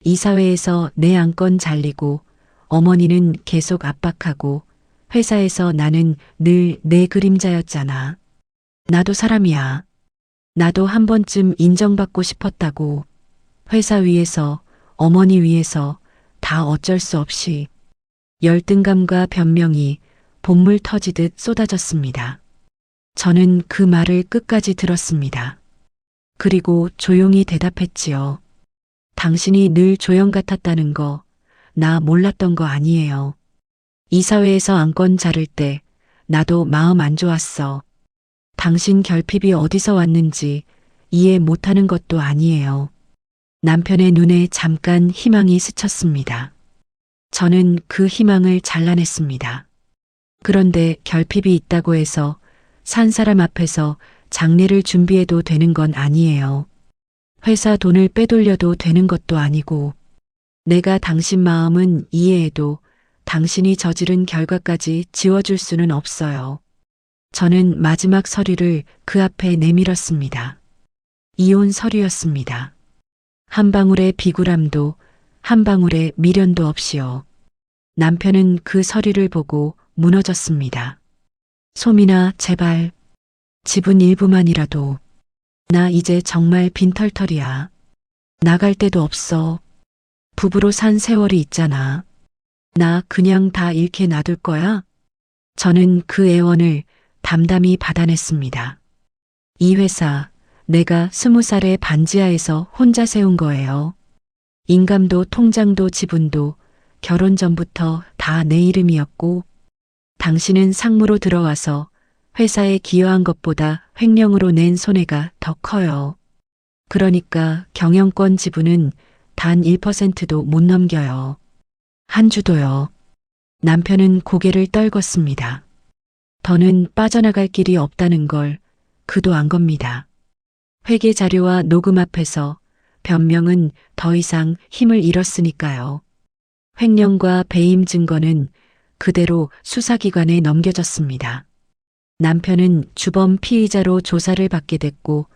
이사회에서 내 안건 잘리고 어머니는 계속 압박하고 회사에서 나는 늘 내 그림자였잖아. 나도 사람이야. 나도 한 번쯤 인정받고 싶었다고. 회사 위에서, 어머니 위에서 다 어쩔 수 없이 열등감과 변명이 본물 터지듯 쏟아졌습니다. 저는 그 말을 끝까지 들었습니다. 그리고 조용히 대답했지요. 당신이 늘 조형 같았다는 거, 나 몰랐던 거 아니에요. 이사회에서 안건 자를 때 나도 마음 안 좋았어. 당신 결핍이 어디서 왔는지 이해 못하는 것도 아니에요. 남편의 눈에 잠깐 희망이 스쳤습니다. 저는 그 희망을 잘라냈습니다. 그런데 결핍이 있다고 해서 산 사람 앞에서 장례를 준비해도 되는 건 아니에요. 회사 돈을 빼돌려도 되는 것도 아니고, 내가 당신 마음은 이해해도 당신이 저지른 결과까지 지워줄 수는 없어요. 저는 마지막 서류를 그 앞에 내밀었습니다. 이혼 서류였습니다. 한 방울의 비굴함도 한 방울의 미련도 없이요. 남편은 그 서류를 보고 무너졌습니다. 소민아, 제발. 지분 일부만이라도. 나 이제 정말 빈털털이야. 나갈 데도 없어. 부부로 산 세월이 있잖아. 나 그냥 다 잃게 놔둘 거야? 저는 그 애원을 담담히 받아냈습니다. 이 회사, 내가 20살에 반지하에서 혼자 세운 거예요. 인감도 통장도 지분도 결혼 전부터 다 내 이름이었고, 당신은 상무로 들어와서 회사에 기여한 것보다 횡령으로 낸 손해가 더 커요. 그러니까 경영권 지분은 단 1%도 못 넘겨요. 한 주도요. 남편은 고개를 떨궜습니다. 더는 빠져나갈 길이 없다는 걸 그도 안 겁니다. 회계 자료와 녹음 앞에서 변명은 더 이상 힘을 잃었으니까요. 횡령과 배임 증거는 그대로 수사기관에 넘겨졌습니다. 남편은 주범 피의자로 조사를 받게 됐고,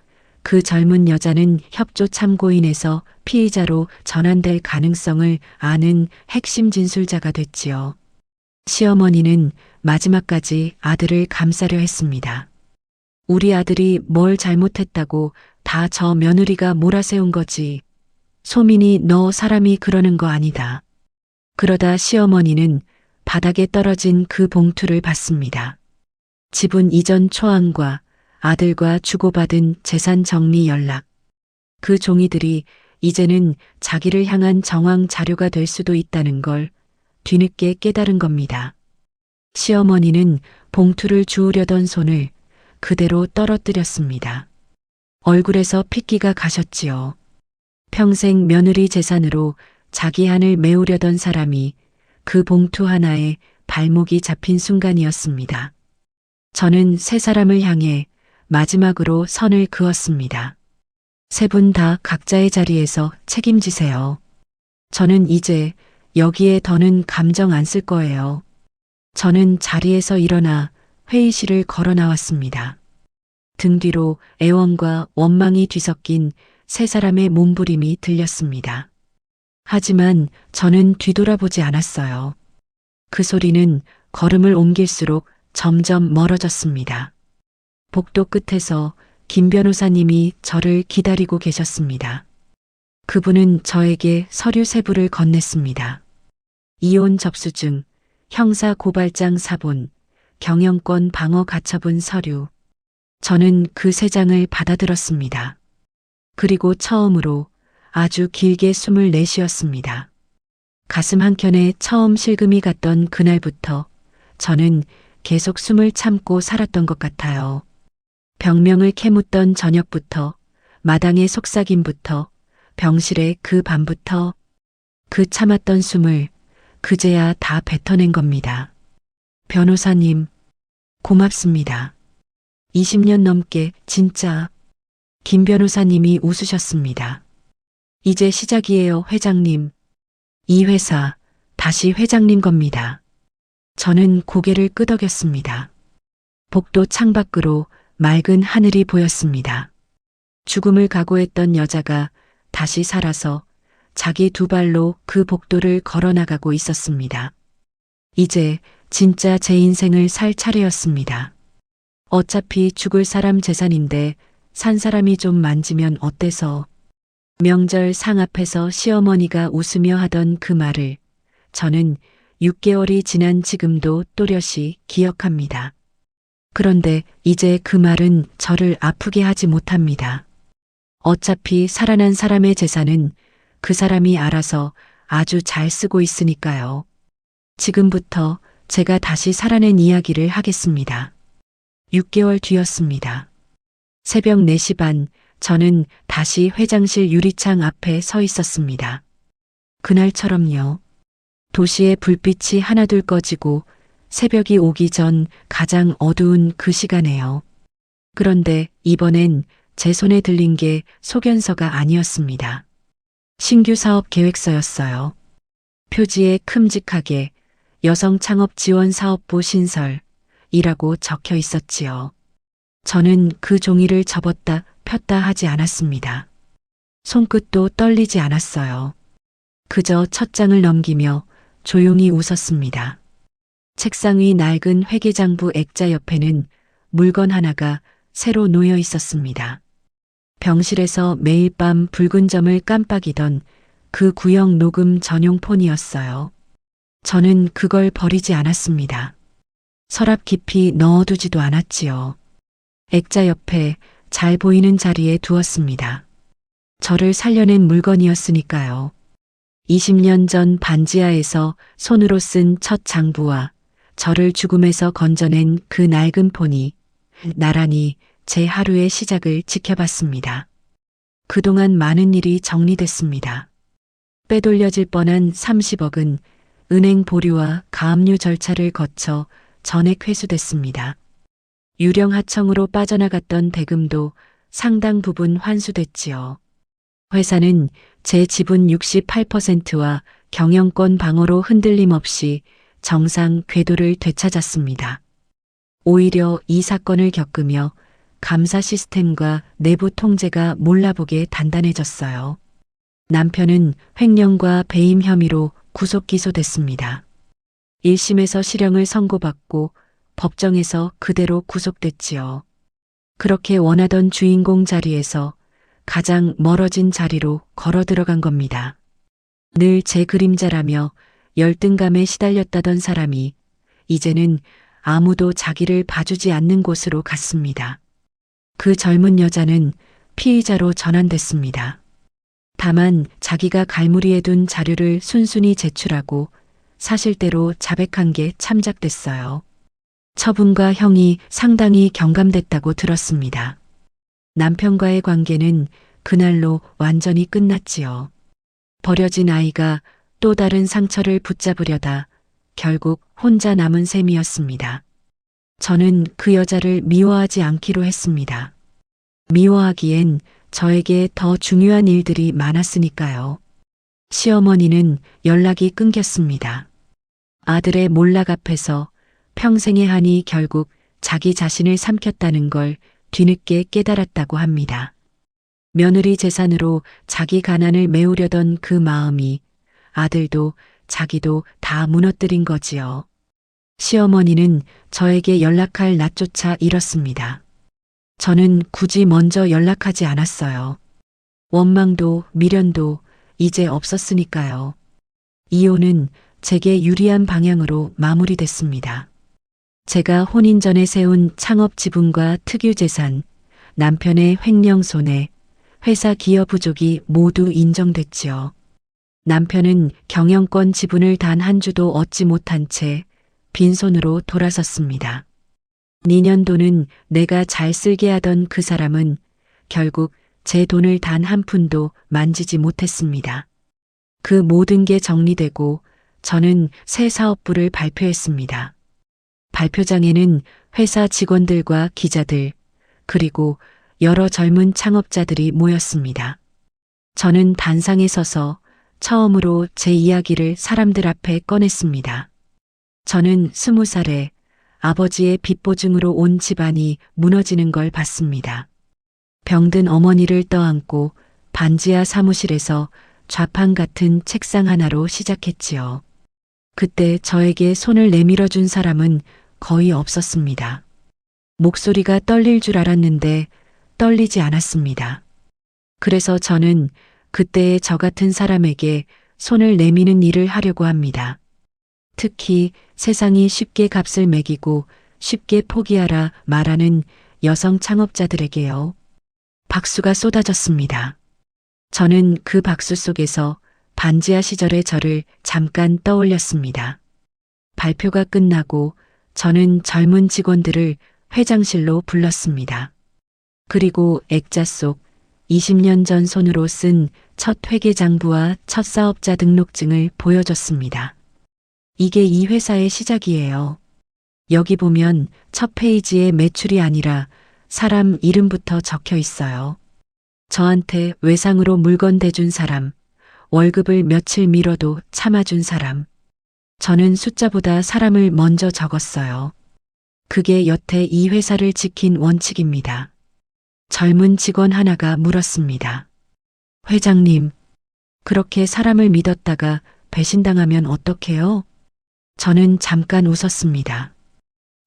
그 젊은 여자는 협조 참고인에서 피의자로 전환될 가능성을 아는 핵심 진술자가 됐지요. 시어머니는 마지막까지 아들을 감싸려 했습니다. 우리 아들이 뭘 잘못했다고 다 저 며느리가 몰아세운 거지. 소민이 너 사람이 그러는 거 아니다. 그러다 시어머니는 바닥에 떨어진 그 봉투를 봤습니다. 지분 이전 초안과 아들과 주고받은 재산 정리 연락. 그 종이들이 이제는 자기를 향한 정황 자료가 될 수도 있다는 걸 뒤늦게 깨달은 겁니다. 시어머니는 봉투를 주우려던 손을 그대로 떨어뜨렸습니다. 얼굴에서 핏기가 가셨지요. 평생 며느리 재산으로 자기 한을 메우려던 사람이 그 봉투 하나에 발목이 잡힌 순간이었습니다. 저는 세 사람을 향해 마지막으로 선을 그었습니다. 세 분 다 각자의 자리에서 책임지세요. 저는 이제 여기에 더는 감정 안 쓸 거예요. 저는 자리에서 일어나 회의실을 걸어 나왔습니다. 등 뒤로 애원과 원망이 뒤섞인 세 사람의 몸부림이 들렸습니다. 하지만 저는 뒤돌아보지 않았어요. 그 소리는 걸음을 옮길수록 점점 멀어졌습니다. 복도 끝에서 김 변호사님이 저를 기다리고 계셨습니다. 그분은 저에게 서류 세 부를 건넸습니다. 이혼 접수증, 형사 고발장 사본, 경영권 방어 가처분 서류. 저는 그 세 장을 받아들었습니다. 그리고 처음으로 아주 길게 숨을 내쉬었습니다. 가슴 한켠에 처음 실금이 갔던 그날부터 저는 계속 숨을 참고 살았던 것 같아요. 병명을 캐묻던 저녁부터, 마당의 속삭임부터, 병실의 그 밤부터, 그 참았던 숨을 그제야 다 뱉어낸 겁니다. 변호사님, 고맙습니다. 20년 넘게 진짜. 김 변호사님이 웃으셨습니다. 이제 시작이에요, 회장님. 이 회사 다시 회장님 겁니다. 저는 고개를 끄덕였습니다. 복도 창밖으로 맑은 하늘이 보였습니다. 죽음을 각오했던 여자가 다시 살아서 자기 두 발로 그 복도를 걸어나가고 있었습니다. 이제 진짜 제 인생을 살 차례였습니다. 어차피 죽을 사람 재산인데 산 사람이 좀 만지면 어때서. 명절 상 앞에서 시어머니가 웃으며 하던 그 말을 저는 6개월이 지난 지금도 또렷이 기억합니다. 그런데 이제 그 말은 저를 아프게 하지 못합니다. 어차피 살아난 사람의 재산은 그 사람이 알아서 아주 잘 쓰고 있으니까요. 지금부터 제가 다시 살아낸 이야기를 하겠습니다. 6개월 뒤였습니다. 새벽 4시 반, 저는 다시 회장실 유리창 앞에 서 있었습니다. 그날처럼요. 도시의 불빛이 하나둘 꺼지고 새벽이 오기 전 가장 어두운 그 시간에요. 그런데 이번엔 제 손에 들린 게 소견서가 아니었습니다. 신규 사업 계획서였어요. 표지에 큼직하게 여성창업지원사업부 신설이라고 적혀 있었지요. 저는 그 종이를 접었다 폈다 하지 않았습니다. 손끝도 떨리지 않았어요. 그저 첫 장을 넘기며 조용히 웃었습니다. 책상 위 낡은 회계장부 액자 옆에는 물건 하나가 새로 놓여 있었습니다. 병실에서 매일 밤 붉은 점을 깜빡이던 그 구형 녹음 전용 폰이었어요. 저는 그걸 버리지 않았습니다. 서랍 깊이 넣어두지도 않았지요. 액자 옆에 잘 보이는 자리에 두었습니다. 저를 살려낸 물건이었으니까요. 20년 전 반지하에서 손으로 쓴 첫 장부와 저를 죽음에서 건져낸 그 낡은 폰이 나란히 제 하루의 시작을 지켜봤습니다. 그동안 많은 일이 정리됐습니다. 빼돌려질 뻔한 30억은 은행 보류와 가압류 절차를 거쳐 전액 회수됐습니다. 유령 하청으로 빠져나갔던 대금도 상당 부분 환수됐지요. 회사는 제 지분 68%와 경영권 방어로 흔들림 없이 정상 궤도를 되찾았습니다. 오히려 이 사건을 겪으며 감사 시스템과 내부 통제가 몰라보게 단단해졌어요. 남편은 횡령과 배임 혐의로 구속 기소됐습니다. 1심에서 실형을 선고받고 법정에서 그대로 구속됐지요. 그렇게 원하던 주인공 자리에서 가장 멀어진 자리로 걸어 들어간 겁니다. 늘 제 그림자라며 열등감에 시달렸다던 사람이 이제는 아무도 자기를 봐주지 않는 곳으로 갔습니다. 그 젊은 여자는 피의자로 전환됐습니다. 다만 자기가 갈무리해 둔 자료를 순순히 제출하고 사실대로 자백한 게 참작됐어요. 처분과 형이 상당히 경감됐다고 들었습니다. 남편과의 관계는 그날로 완전히 끝났지요. 버려진 아이가 또 다른 상처를 붙잡으려다 결국 혼자 남은 셈이었습니다. 저는 그 여자를 미워하지 않기로 했습니다. 미워하기엔 저에게 더 중요한 일들이 많았으니까요. 시어머니는 연락이 끊겼습니다. 아들의 몰락 앞에서 평생의 한이 결국 자기 자신을 삼켰다는 걸 뒤늦게 깨달았다고 합니다. 며느리 재산으로 자기 가난을 메우려던 그 마음이 아들도 자기도 다 무너뜨린 거지요. 시어머니는 저에게 연락할 낮조차 잃었습니다. 저는 굳이 먼저 연락하지 않았어요. 원망도 미련도 이제 없었으니까요. 이혼은 제게 유리한 방향으로 마무리됐습니다. 제가 혼인 전에 세운 창업 지분과 특유 재산, 남편의 횡령 손해, 회사 기여 부족이 모두 인정됐지요. 남편은 경영권 지분을 단 한 주도 얻지 못한 채 빈손으로 돌아섰습니다. 니년도는 내가 잘 쓸게 하던 그 사람은 결국 제 돈을 단 한 푼도 만지지 못했습니다. 그 모든 게 정리되고 저는 새 사업부를 발표했습니다. 발표장에는 회사 직원들과 기자들, 그리고 여러 젊은 창업자들이 모였습니다. 저는 단상에 서서 처음으로 제 이야기를 사람들 앞에 꺼냈습니다. 저는 20살에 아버지의 빚보증으로 온 집안이 무너지는 걸 봤습니다. 병든 어머니를 떠안고 반지하 사무실에서 좌판 같은 책상 하나로 시작했지요. 그때 저에게 손을 내밀어 준 사람은 거의 없었습니다. 목소리가 떨릴 줄 알았는데 떨리지 않았습니다. 그래서 저는 그때의 저 같은 사람에게 손을 내미는 일을 하려고 합니다. 특히 세상이 쉽게 값을 매기고 쉽게 포기하라 말하는 여성 창업자들에게요. 박수가 쏟아졌습니다. 저는 그 박수 속에서 반지하 시절의 저를 잠깐 떠올렸습니다. 발표가 끝나고 저는 젊은 직원들을 회장실로 불렀습니다. 그리고 액자 속 20년 전 손으로 쓴 첫 회계장부와 첫 사업자 등록증을 보여줬습니다. 이게 이 회사의 시작이에요. 여기 보면 첫 페이지에 매출이 아니라 사람 이름부터 적혀 있어요. 저한테 외상으로 물건 대준 사람, 월급을 며칠 미뤄도 참아준 사람. 저는 숫자보다 사람을 먼저 적었어요. 그게 여태 이 회사를 지킨 원칙입니다. 젊은 직원 하나가 물었습니다. 회장님, 그렇게 사람을 믿었다가 배신당하면 어떡해요? 저는 잠깐 웃었습니다.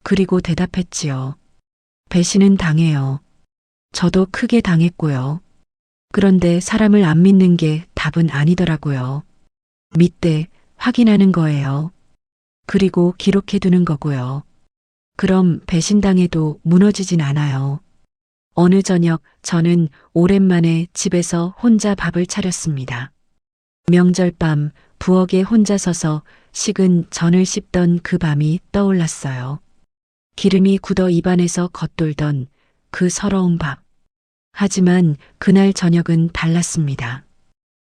그리고 대답했지요. 배신은 당해요. 저도 크게 당했고요. 그런데 사람을 안 믿는 게 답은 아니더라고요. 믿되 확인하는 거예요. 그리고 기록해 두는 거고요. 그럼 배신당해도 무너지진 않아요. 어느 저녁 저는 오랜만에 집에서 혼자 밥을 차렸습니다. 명절 밤 부엌에 혼자 서서 식은 전을 씹던 그 밤이 떠올랐어요. 기름이 굳어 입안에서 겉돌던 그 서러운 밥. 하지만 그날 저녁은 달랐습니다.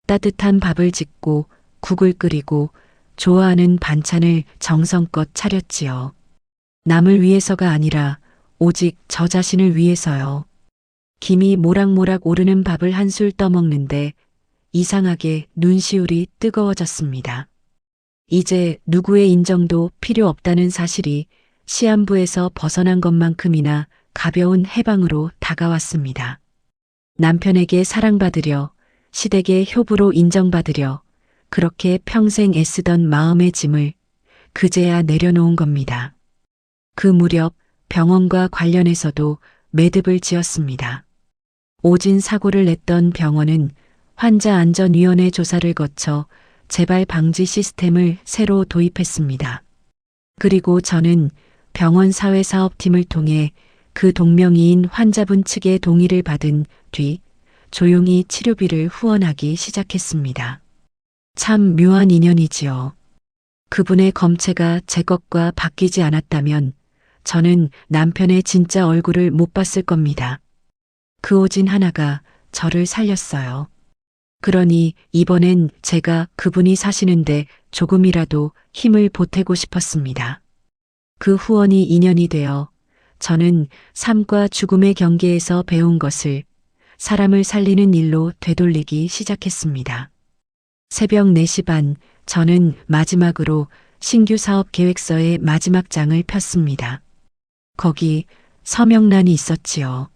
따뜻한 밥을 짓고 국을 끓이고 좋아하는 반찬을 정성껏 차렸지요. 남을 위해서가 아니라 오직 저 자신을 위해서요. 김이 모락모락 오르는 밥을 한술 떠먹는데 이상하게 눈시울이 뜨거워졌습니다. 이제 누구의 인정도 필요 없다는 사실이 시한부에서 벗어난 것만큼이나 가벼운 해방으로 다가왔습니다. 남편에게 사랑받으려, 시댁의 효부로 인정받으려, 그렇게 평생 애쓰던 마음의 짐을 그제야 내려놓은 겁니다. 그 무렵 병원과 관련해서도 매듭을 지었습니다. 오진 사고를 냈던 병원은 환자안전위원회 조사를 거쳐 재발 방지 시스템을 새로 도입했습니다. 그리고 저는 병원 사회사업팀을 통해 그 동명이인 환자분 측의 동의를 받은 뒤 조용히 치료비를 후원하기 시작했습니다. 참 묘한 인연이지요. 그분의 검체가 제 것과 바뀌지 않았다면 저는 남편의 진짜 얼굴을 못 봤을 겁니다. 그 오진 하나가 저를 살렸어요. 그러니 이번엔 제가 그분이 사시는데 조금이라도 힘을 보태고 싶었습니다. 그 후원이 인연이 되어 저는 삶과 죽음의 경계에서 배운 것을 사람을 살리는 일로 되돌리기 시작했습니다. 새벽 4시 반 저는 마지막으로 신규 사업 계획서의 마지막 장을 폈습니다. 거기 서명란이 있었지요.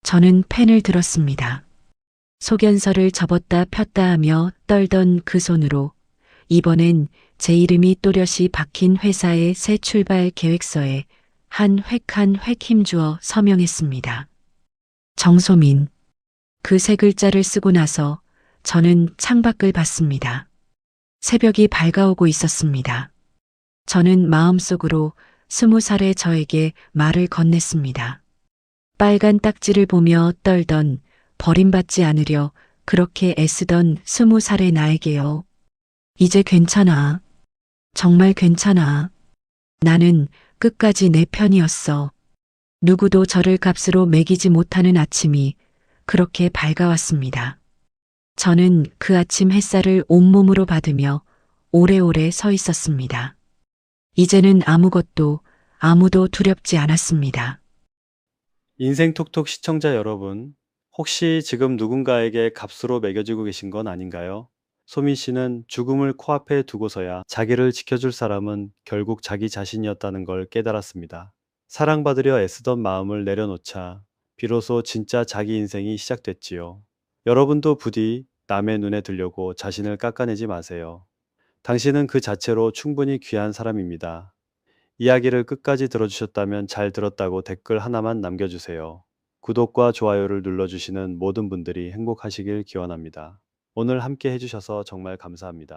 저는 펜을 들었습니다. 소견서를 접었다 폈다 하며 떨던 그 손으로 이번엔 제 이름이 또렷이 박힌 회사의 새 출발 계획서에 한 획 한 획 힘주어 서명했습니다. 정소민. 그 세 글자를 쓰고 나서 저는 창밖을 봤습니다. 새벽이 밝아오고 있었습니다. 저는 마음속으로 20살의 저에게 말을 건넸습니다. 빨간 딱지를 보며 떨던 버림받지 않으려 그렇게 애쓰던 20살의 나에게요. 이제 괜찮아. 정말 괜찮아. 나는 끝까지 내 편이었어. 누구도 저를 값으로 매기지 못하는 아침이 그렇게 밝아왔습니다. 저는 그 아침 햇살을 온몸으로 받으며 오래오래 서 있었습니다. 이제는 아무것도 아무도 두렵지 않았습니다. 인생톡톡 시청자 여러분, 혹시 지금 누군가에게 값으로 매겨지고 계신 건 아닌가요? 소민 씨는 죽음을 코앞에 두고서야 자기를 지켜줄 사람은 결국 자기 자신이었다는 걸 깨달았습니다. 사랑받으려 애쓰던 마음을 내려놓자 비로소 진짜 자기 인생이 시작됐지요. 여러분도 부디 남의 눈에 들려고 자신을 깎아내지 마세요. 당신은 그 자체로 충분히 귀한 사람입니다. 이야기를 끝까지 들어주셨다면 잘 들었다고 댓글 하나만 남겨주세요. 구독과 좋아요를 눌러주시는 모든 분들이 행복하시길 기원합니다. 오늘 함께 해주셔서 정말 감사합니다.